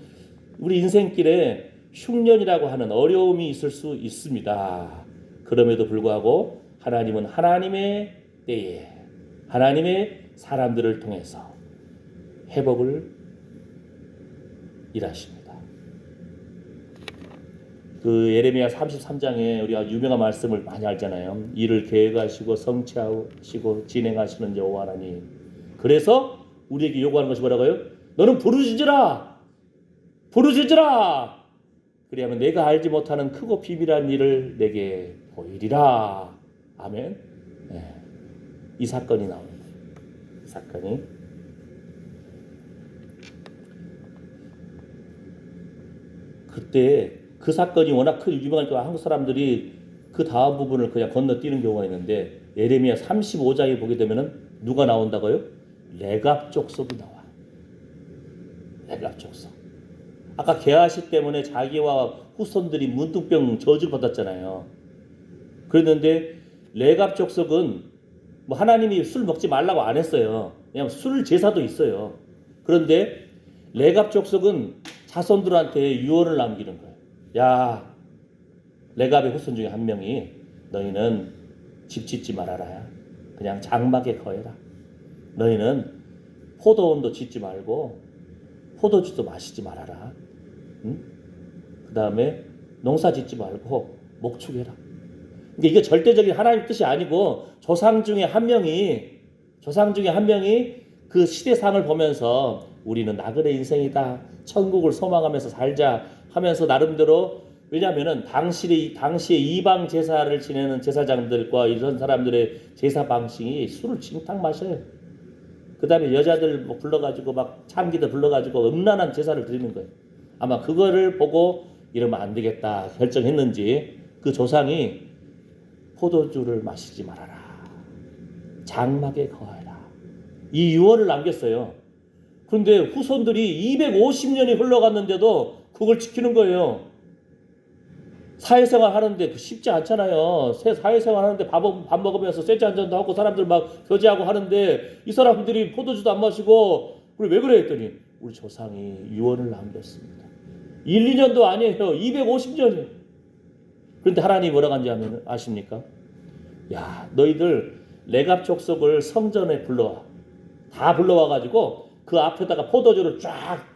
우리 인생길에 흉년이라고 하는 어려움이 있을 수 있습니다. 그럼에도 불구하고 하나님은 하나님의 때에 하나님의 사람들을 통해서 회복을 일하십니다. 그 예레미야 33장에 우리가 유명한 말씀을 많이 알잖아요. 이를 계획하시고 성취하시고 진행하시는 여호와 하나님. 그래서 우리에게 요구하는 것이 뭐라고요? 너는 부르짖으라. 부르짖으라. 그리하면 내가 알지 못하는 크고 비밀한 일을 내게 보이리라. 아멘. 네. 이 사건이 나옵니다. 이 사건이 그때 그 사건이 워낙 큰 유명하니까 한국 사람들이 그 다음 부분을 그냥 건너뛰는 경우가 있는데 예레미야 35장에 보게 되면은 누가 나온다고요? 레갑 족속이 나와. 레갑 족속. 아까 게하시 때문에 자기와 후손들이 문둥병 저주를 받았잖아요. 그랬는데 레갑 족속은 뭐 하나님이 술 먹지 말라고 안 했어요. 그냥 술 제사도 있어요. 그런데 레갑 족속은 자손들한테 유언을 남기는 거예요. 야, 레갑의 후손 중에 한 명이 너희는 집 짓지 말아라. 그냥 장막에 거해라. 너희는 포도원도 짓지 말고 포도주도 마시지 말아라. 응? 그 다음에 농사 짓지 말고 목축해라. 그러니까 이게 절대적인 하나님 뜻이 아니고 조상 중에 한 명이 그 시대상을 보면서 우리는 나그네 인생이다. 천국을 소망하면서 살자 하면서 나름대로 왜냐하면은 당시에 이방 제사를 지내는 제사장들과 이런 사람들의 제사 방식이 술을 칭탕 마셔요. 그 다음에 여자들 뭐 불러가지고 막 참기들 불러가지고 음란한 제사를 드리는 거예요. 아마 그거를 보고 이러면 안 되겠다 결정했는지 그 조상이 포도주를 마시지 말아라. 장막에 거하라. 이 유언을 남겼어요. 그런데 후손들이 250년이 흘러갔는데도 그걸 지키는 거예요. 사회생활 하는데 쉽지 않잖아요. 사회생활 하는데 밥 먹으면서 쇠지 한잔도 하고 사람들 막 교제하고 하는데 이 사람들이 포도주도 안 마시고 우리 왜 그래 했더니 우리 조상이 유언을 남겼습니다. 1, 2년도 아니에요. 250년이에요. 그런데 하나님이 뭐라고 한지 아십니까? 야, 너희들 레갑 족속을 성전에 불러와. 다 불러와가지고 그 앞에다가 포도주를 쫙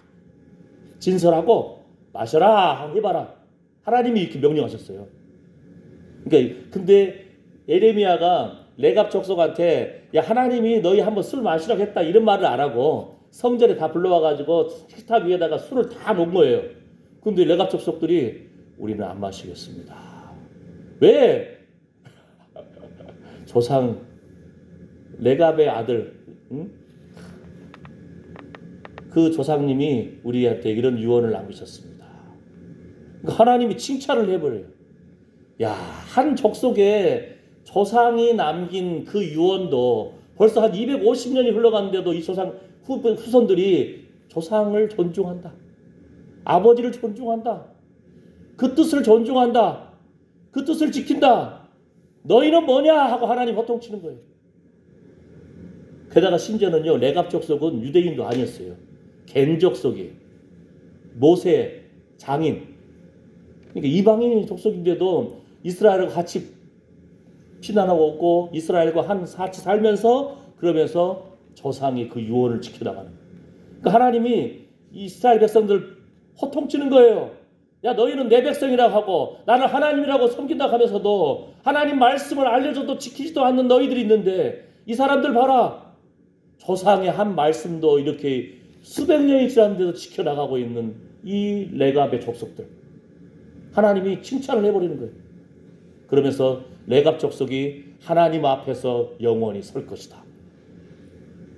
진설하고 마셔라 해봐라. 하나님이 이렇게 명령하셨어요. 그러니까 근데 예레미야가 레갑 족속한테 야 하나님이 너희 한번 술 마시라고 했다 이런 말을 안 하고 성전에 다 불러와가지고 식탁 위에다가 술을 다 놓은 거예요. 근데 레갑 족속들이 우리는 안 마시겠습니다. 왜? 조상 레갑의 아들 응? 그 조상님이 우리한테 이런 유언을 남기셨습니다. 그러니까 하나님이 칭찬을 해버려요. 야, 한 족속에 조상이 남긴 그 유언도 벌써 한 250년이 흘러갔는데도 이 조상 후손들이 조상을 존중한다. 아버지를 존중한다. 그 뜻을 존중한다. 그 뜻을 지킨다. 너희는 뭐냐 하고 하나님 호통치는 거예요. 게다가 심지어는요 레갑 족속은 유대인도 아니었어요. 겐 족속이에요. 모세 장인. 그러니까 이방인 족속인데도 이스라엘과 같이 피난하고 오고 이스라엘과 같이 살면서 그러면서 조상이 그 유언을 지켜나가는 거예요. 그러니까 하나님이 이스라엘 백성들 호통치는 거예요. 야 너희는 내 백성이라고 하고 나는 하나님이라고 섬긴다고 하면서도 하나님 말씀을 알려줘도 지키지도 않는 너희들이 있는데 이 사람들 봐라. 조상의 한 말씀도 이렇게 수백 년이 지났는데도 지켜나가고 있는 이 레갑의 족속들. 하나님이 칭찬을 해버리는 거예요. 그러면서 레갑 족속이 하나님 앞에서 영원히 설 것이다.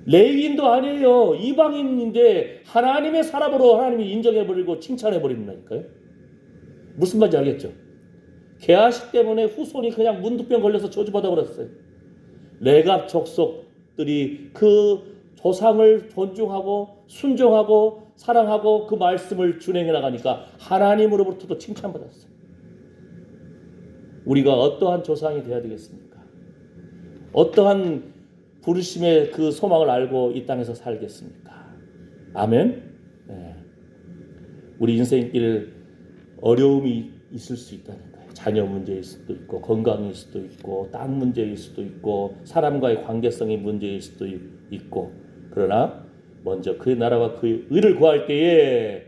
레위인도 아니에요. 이방인인데 하나님의 사람으로 하나님이 인정해버리고 칭찬해버린다니까요. 무슨 말인지 알겠죠? 게하시 때문에 후손이 그냥 문둥병 걸려서 저주받아 버렸어요. 레갑 족속들이 그 조상을 존중하고 순종하고 사랑하고 그 말씀을 준행해 나가니까 하나님으로부터도 칭찬받았어요. 우리가 어떠한 조상이 되어야 되겠습니까? 어떠한 부르심의 그 소망을 알고 이 땅에서 살겠습니까? 아멘. 네. 우리 인생길 어려움이 있을 수 있다는 거예요. 자녀 문제일 수도 있고 건강일 수도 있고 땅 문제일 수도 있고 사람과의 관계성이 문제일 수도 있고 그러나 먼저 그 나라와 그 의를 구할 때에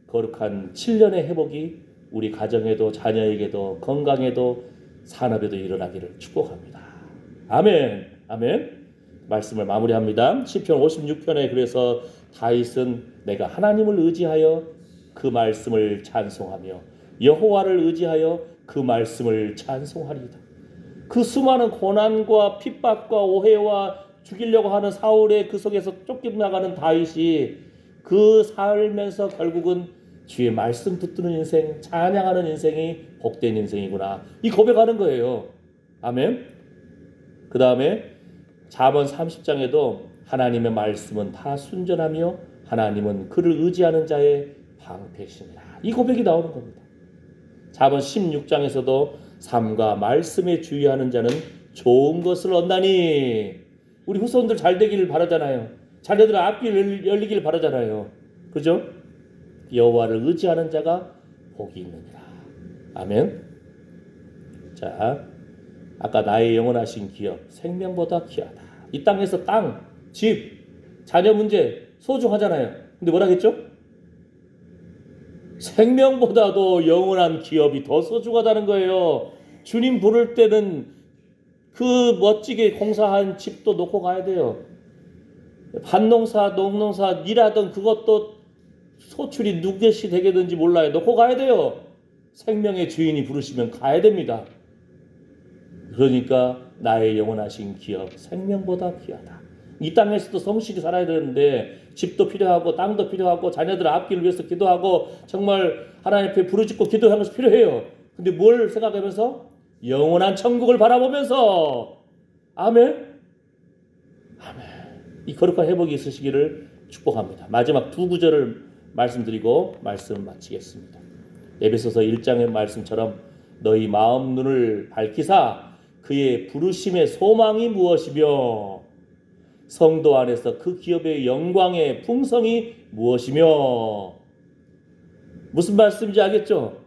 거룩한 7년의 회복이 우리 가정에도 자녀에게도 건강에도 산업에도 일어나기를 축복합니다. 아멘. 아멘. 말씀을 마무리합니다. 시편 56편에 그래서 다윗은 내가 하나님을 의지하여 그 말씀을 찬송하며 여호와를 의지하여 그 말씀을 찬송하리이다. 그 수많은 고난과 핍박과 오해와 죽이려고 하는 사울의 그 속에서 쫓겨나가는 다윗이 그 살면서 결국은 주의 말씀 붙드는 인생, 찬양하는 인생이 복된 인생이구나. 이 고백하는 거예요. 아멘. 그 다음에 잠언 30장에도 하나님의 말씀은 다 순전하며 하나님은 그를 의지하는 자의 방패시니라. 이 고백이 나오는 겁니다. 잠언 16장에서도 삶과 말씀에 주의하는 자는 좋은 것을 얻나니. 우리 후손들 잘 되기를 바라잖아요. 자녀들 앞길 열리기를 바라잖아요. 그죠? 여호와를 의지하는 자가 복이 있느니라. 아멘. 자, 아까 나의 영원하신 기업 생명보다 귀하다. 이 땅에서 땅, 집, 자녀 문제 소중하잖아요. 근데 뭐라 했죠? 생명보다도 영원한 기업이 더 소중하다는 거예요. 주님 부를 때는 그 멋지게 공사한 집도 놓고 가야 돼요. 밭농사, 농농사 일하던 그것도 소출이 누구것이 되겠는지 몰라요. 놓고 가야 돼요. 생명의 주인이 부르시면 가야 됩니다. 그러니까 나의 영원하신 기업 생명보다 귀하다. 이 땅에서도 성실히 살아야 되는데 집도 필요하고 땅도 필요하고 자녀들 앞길을 위해서 기도하고 정말 하나님 앞에 부르짖고 기도하는 것이 필요해요. 근데 뭘 생각하면서? 영원한 천국을 바라보면서. 아멘. 아멘. 이 거룩한 회복이 있으시기를 축복합니다. 마지막 두 구절을 말씀드리고 말씀 마치겠습니다. 에베소서 1장의 말씀처럼 너희 마음 눈을 밝히사 그의 부르심의 소망이 무엇이며 성도 안에서 그 기업의 영광의 풍성이 무엇이며. 무슨 말씀인지 알겠죠?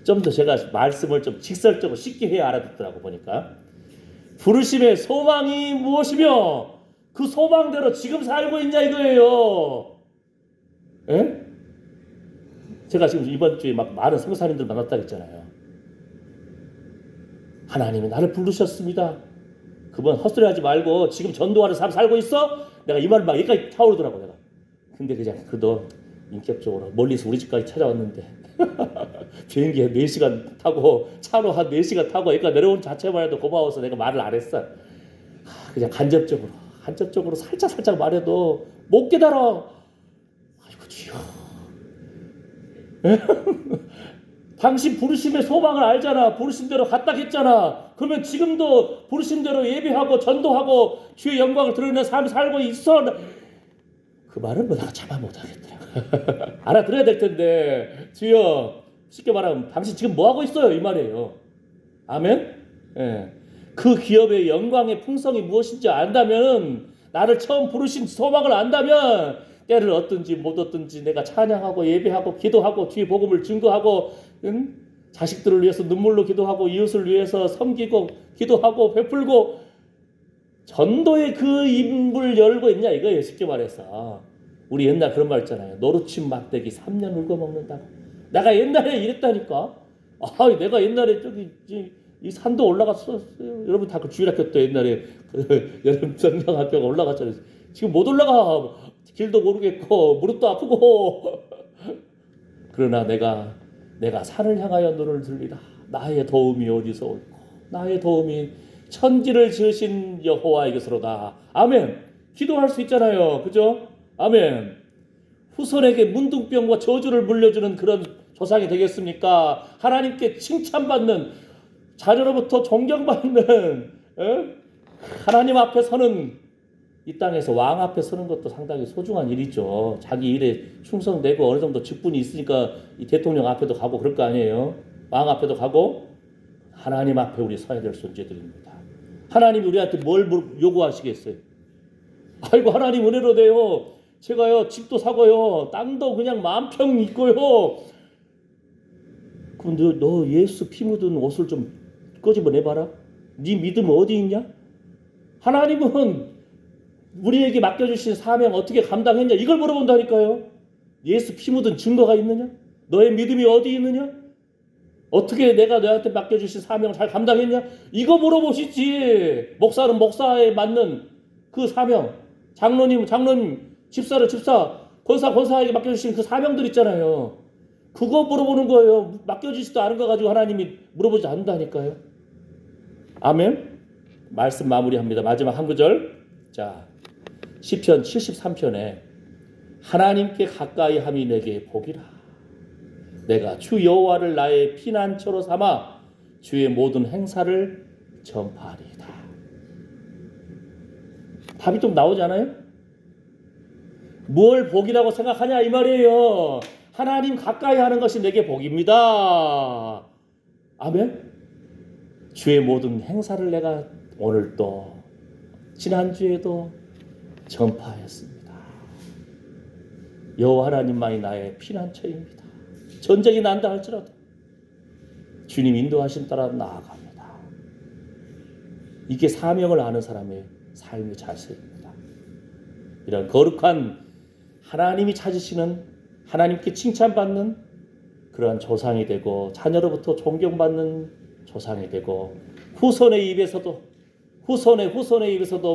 좀 더 제가 말씀을 좀 직설적으로 쉽게 해야 알아듣더라고 보니까. 부르심의 소망이 무엇이며 그 소망대로 지금 살고 있냐 이거예요. 에? 제가 지금 이번 주에 막 많은 성사님들 만났다 했잖아요. 하나님이 나를 부르셨습니다. 그분 헛소리 하지 말고 지금 전도하는 삶 살고 있어? 내가 이 말 막 여기까지 타오르더라고 내가. 근데 그냥 그도 인격적으로 멀리서 우리 집까지 찾아왔는데 비행기에 4시간 타고 차로 한 4시간 타고 여기까지 내려온 자체만 해도 고마워서 내가 말을 안 했어. 그냥 간접적으로 살짝 말해도 못 깨달아. 아이고 주여. 당신 부르심의 소망을 알잖아. 부르심대로 갔다 했잖아. 그러면 지금도 부르심대로 예배하고 전도하고 주의 영광을 드러내는 삶을 살고 있어. 그 말은 뭐 내가 참아 못하겠더라. 알아들어야 될 텐데. 주여, 쉽게 말하면 당신 지금 뭐하고 있어요? 이 말이에요. 아멘? 예. 그 기업의 영광의 풍성이 무엇인지 안다면, 나를 처음 부르신 소망을 안다면 때를 얻든지 못 얻든지 내가 찬양하고 예배하고 기도하고 주의 복음을 증거하고 자식들을 위해서 눈물로 기도하고 이웃을 위해서 섬기고 기도하고 베풀고 전도의 그 입을 열고 있냐 이거예요. 쉽게 말해서. 우리 옛날 그런 말 있잖아요. 노루침 막대기 3년 울고 먹는다고. 내가 옛날에 이랬다니까. 내가 옛날에 저기 이 산도 올라갔었어요. 여러분 다 그 주일학교 때 옛날에 그 여름 성경학교가 올라갔잖아요. 지금 못 올라가. 길도 모르겠고 무릎도 아프고. 그러나 내가 산을 향하여 눈을 들리라. 나의 도움이 어디서 올고 나의 도움이 천지를 지으신 여호와에게서로다. 아멘. 기도할 수 있잖아요. 그죠? 아멘. 후손에게 문둥병과 저주를 물려주는 그런 조상이 되겠습니까? 하나님께 칭찬받는, 자녀로부터 존경받는 하나님 앞에 서는, 이 땅에서 왕 앞에 서는 것도 상당히 소중한 일이죠. 자기 일에 충성되고 어느 정도 직분이 있으니까 이 대통령 앞에도 가고 그럴 거 아니에요. 왕 앞에도 가고. 하나님 앞에 우리 서야 될 존재들입니다. 하나님이 우리한테 뭘 요구하시겠어요? 아이고 하나님 은혜로 돼요. 제가요 집도 사고요 땅도 그냥 만평 있고요 그럼 너 예수 피 묻은 옷을 좀 꺼집어내봐라. 네 믿음 어디 있냐? 하나님은 우리에게 맡겨주신 사명 어떻게 감당했냐? 이걸 물어본다니까요. 예수 피 묻은 증거가 있느냐? 너의 믿음이 어디 있느냐? 어떻게 내가 너한테 맡겨주신 사명을 잘 감당했냐? 이거 물어보시지. 목사는 목사에 맞는 그 사명, 장로님, 집사는 집사, 권사에게 맡겨주신 그 사명들 있잖아요. 그거 물어보는 거예요. 맡겨주지도 않은 거 가지고 하나님이 물어보지 않는다니까요. 아멘. 말씀 마무리합니다. 마지막 한 구절. 자, 시편 73편에 하나님께 가까이 함이 내게 복이라. 내가 주 여호와를 나의 피난처로 삼아 주의 모든 행사를 전파하리이다. 답이 좀 나오지 않아요? 뭘 복이라고 생각하냐 이 말이에요. 하나님 가까이 하는 것이 내게 복입니다. 아멘. 주의 모든 행사를 내가 오늘도 지난주에도 전파했습니다. 여호와 하나님만이 나의 피난처입니다. 전쟁이 난다 할지라도 주님 인도하심 따라 나아갑니다. 이게 사명을 아는 사람의 삶의 자세입니다. 이런 거룩한 하나님이 찾으시는, 하나님께 칭찬받는 그러한 조상이 되고 자녀로부터 존경받는 조상이 되고 후손의 입에서도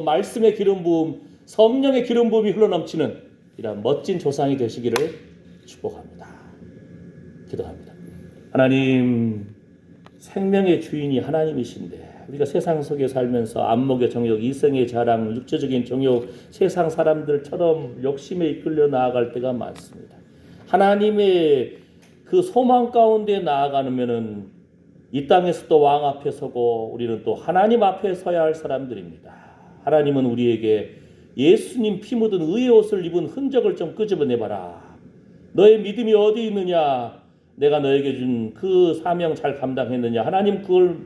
말씀의 기름 부음, 성령의 기름 부음이 흘러넘치는 이런 멋진 조상이 되시기를 축복합니다. 기도합니다. 하나님, 생명의 주인이 하나님이신데 우리가 세상 속에 살면서 안목의 정욕, 이성의 자랑, 육체적인 정욕, 세상 사람들처럼 욕심에 이끌려 나아갈 때가 많습니다. 하나님의 그 소망 가운데 나아가면은 이 땅에서도 왕 앞에 서고 우리는 또 하나님 앞에 서야 할 사람들입니다. 하나님은 우리에게 예수님 피 묻은 의의 옷을 입은 흔적을 좀 끄집어내봐라. 너의 믿음이 어디 있느냐? 내가 너에게 준 그 사명 잘 감당했느냐? 하나님 그걸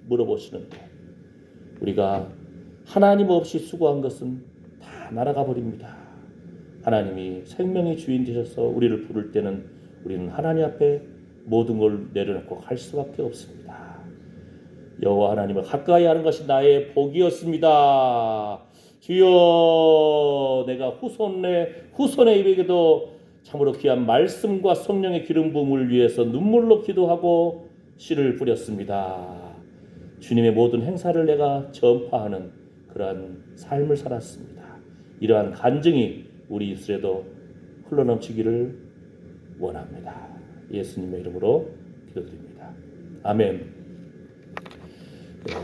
물어보시는데 우리가 하나님 없이 수고한 것은 다 날아가 버립니다. 하나님이 생명의 주인 되셔서 우리를 부를 때는 우리는 하나님 앞에 모든 걸 내려놓고 갈 수밖에 없습니다. 여호와 하나님을 가까이 하는 것이 나의 복이었습니다. 주여, 내가 후손의 입에게도 참으로 귀한 말씀과 성령의 기름 부음을 위해서 눈물로 기도하고 씨를 뿌렸습니다. 주님의 모든 행사를 내가 전파하는 그러한 삶을 살았습니다. 이러한 간증이 우리 입술에도 흘러넘치기를 원합니다. 예수님의 이름으로 기도드립니다. 아멘.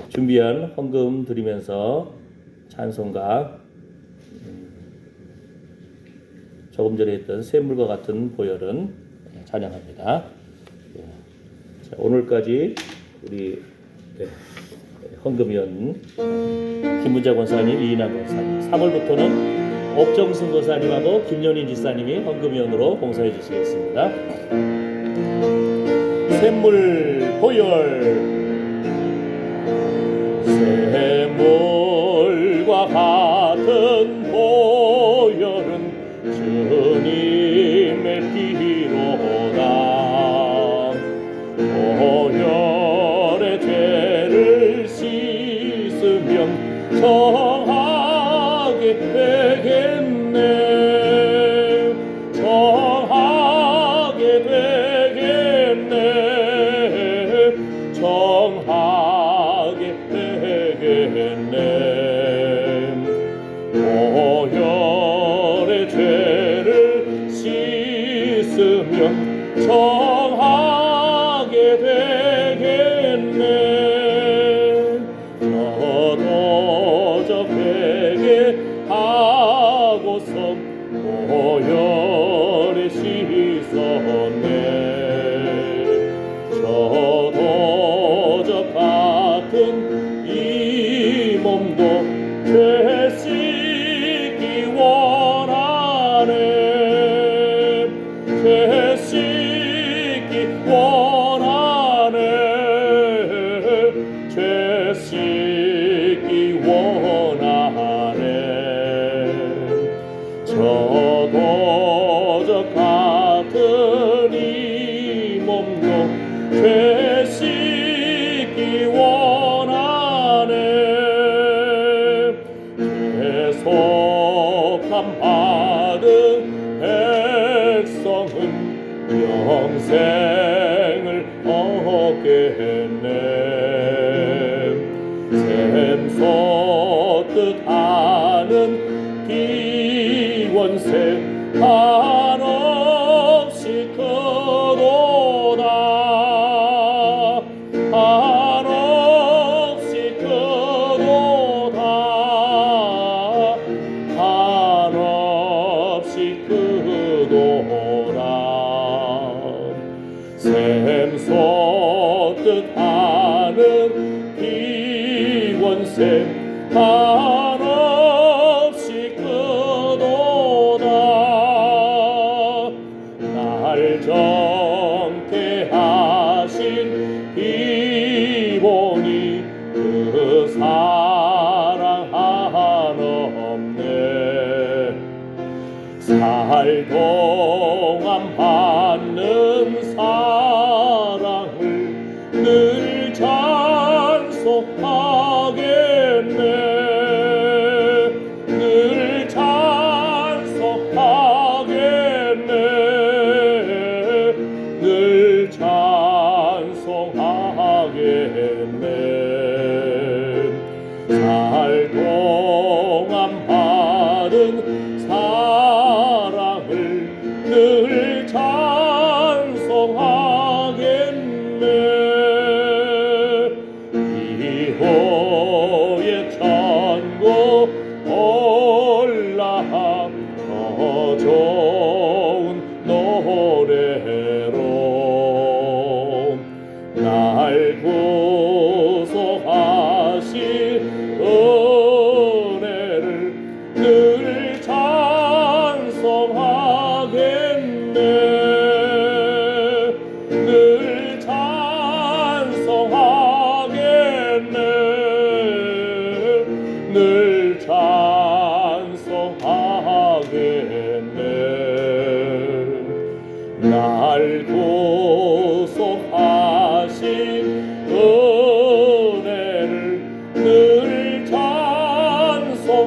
준비한 헌금 드리면서 찬송가, 조금 전에 했던 샘물과 같은 보혈은 찬양합니다. 자, 오늘까지 우리 헌금위원 김문자 권사님, 이인환 권사님, 3월부터는 옥정승 권사님하고 김연인 지사님이 헌금위원으로 봉사해 주시겠습니다. 샘물 보혈, 샘물과 같은 보혈은 주님의 피로다. 보혈의 죄를 씻으면 정하게 되겠네. 정하게 되겠네. 정하게 되겠네. 보혈의 죄를 씻으면 정하게 되겠네. 저도 저 회개하고서 보혈에 씻었네. 저도 저 같은 이 몸도 죄 씻기 원하네. 죄 씻기 원하네. 죄 씻기 원하네. 저도 저 같은 이 몸도 죄 뜻하는 비원세 한없이 크도다 한없이 크도다 한없이 크도다 샘솟 뜻하는 비원세 한없이 크도다 날 정케 하신 비보니 그 사랑 한없네 살 동안 받는 사랑을 늘 찬송하겠네 늘 찬송하겠네 늘 찬송하겠네 살 동안 받은 사랑을 늘 찬송하겠네 이호의 천국 올라가 더 좋은 노래로 날 구속하신 은혜를 늘 찬송하겠네 늘 찬송하겠네 늘 찬송하겠네 날 구속하신 은혜를 늘 찬송하겠네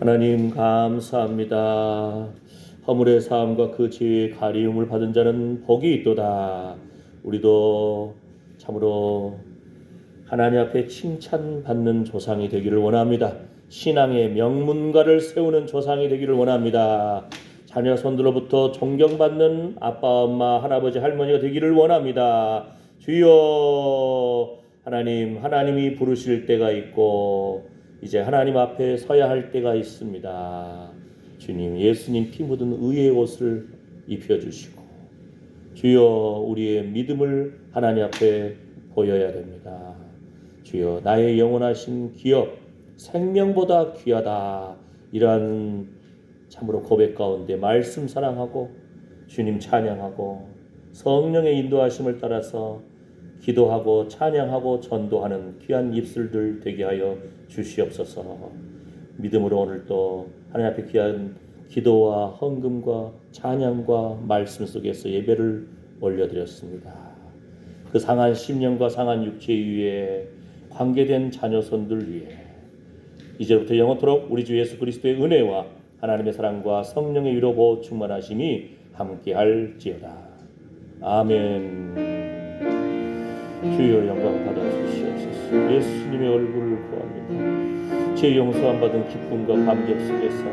하나님 감사합니다. 허물의 사함과 그 죄의 가리움을 받은 자는 복이 있도다. 우리도 참으로 하나님 앞에 칭찬받는 조상이 되기를 원합니다. 신앙의 명문가를 세우는 조상이 되기를 원합니다. 자녀 손들로부터 존경받는 아빠, 엄마, 할아버지, 할머니가 되기를 원합니다. 주여 하나님, 하나님이 부르실 때가 있고 이제 하나님 앞에 서야 할 때가 있습니다. 주님, 예수님 피 묻은 의의 옷을 입혀주시고 주여 우리의 믿음을 하나님 앞에 보여야 됩니다. 주여 나의 영원하신 기업 생명보다 귀하다. 이러한 참으로 고백 가운데 말씀 사랑하고 주님 찬양하고 성령의 인도하심을 따라서 기도하고 찬양하고 전도하는 귀한 입술들 되게 하여 주시옵소서. 믿음으로 오늘도 하나님 앞에 귀한 기도와 헌금과 찬양과 말씀 속에서 예배를 올려드렸습니다. 그 상한 심령과 상한 육체 위에 관계된 자녀손들 위해 이제부터 영원토록 우리 주 예수 그리스도의 은혜와 하나님의 사랑과 성령의 위로 보호 충만하심이 함께할지어다. 아멘. 주여 영광 받아주시옵소서. 예수님의 얼굴을 구합니다. 제 용서함 받은 기쁨과 감격 속에서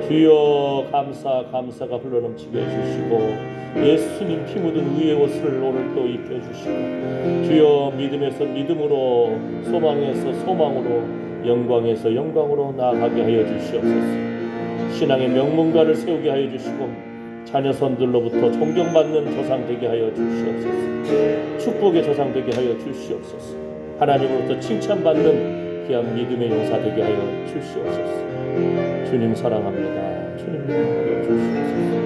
주여 감사가 흘러넘치게 해주시고 예수님 피 묻은 의의 옷을 오늘 또 입혀주시고 주여 믿음에서 믿음으로 소망에서 소망으로 영광에서 영광으로 나아가게 하여 주시옵소서. 신앙의 명문가를 세우게 하여 주시고 자녀손들로부터 존경받는 조상 되게 하여 주시옵소서. 축복의 조상 되게 하여 주시옵소서. 하나님으로부터 칭찬받는 귀한 믿음의 용사 되게 하여 주시옵소서. 주님 사랑합니다. 주님 믿음하여 주시옵소서.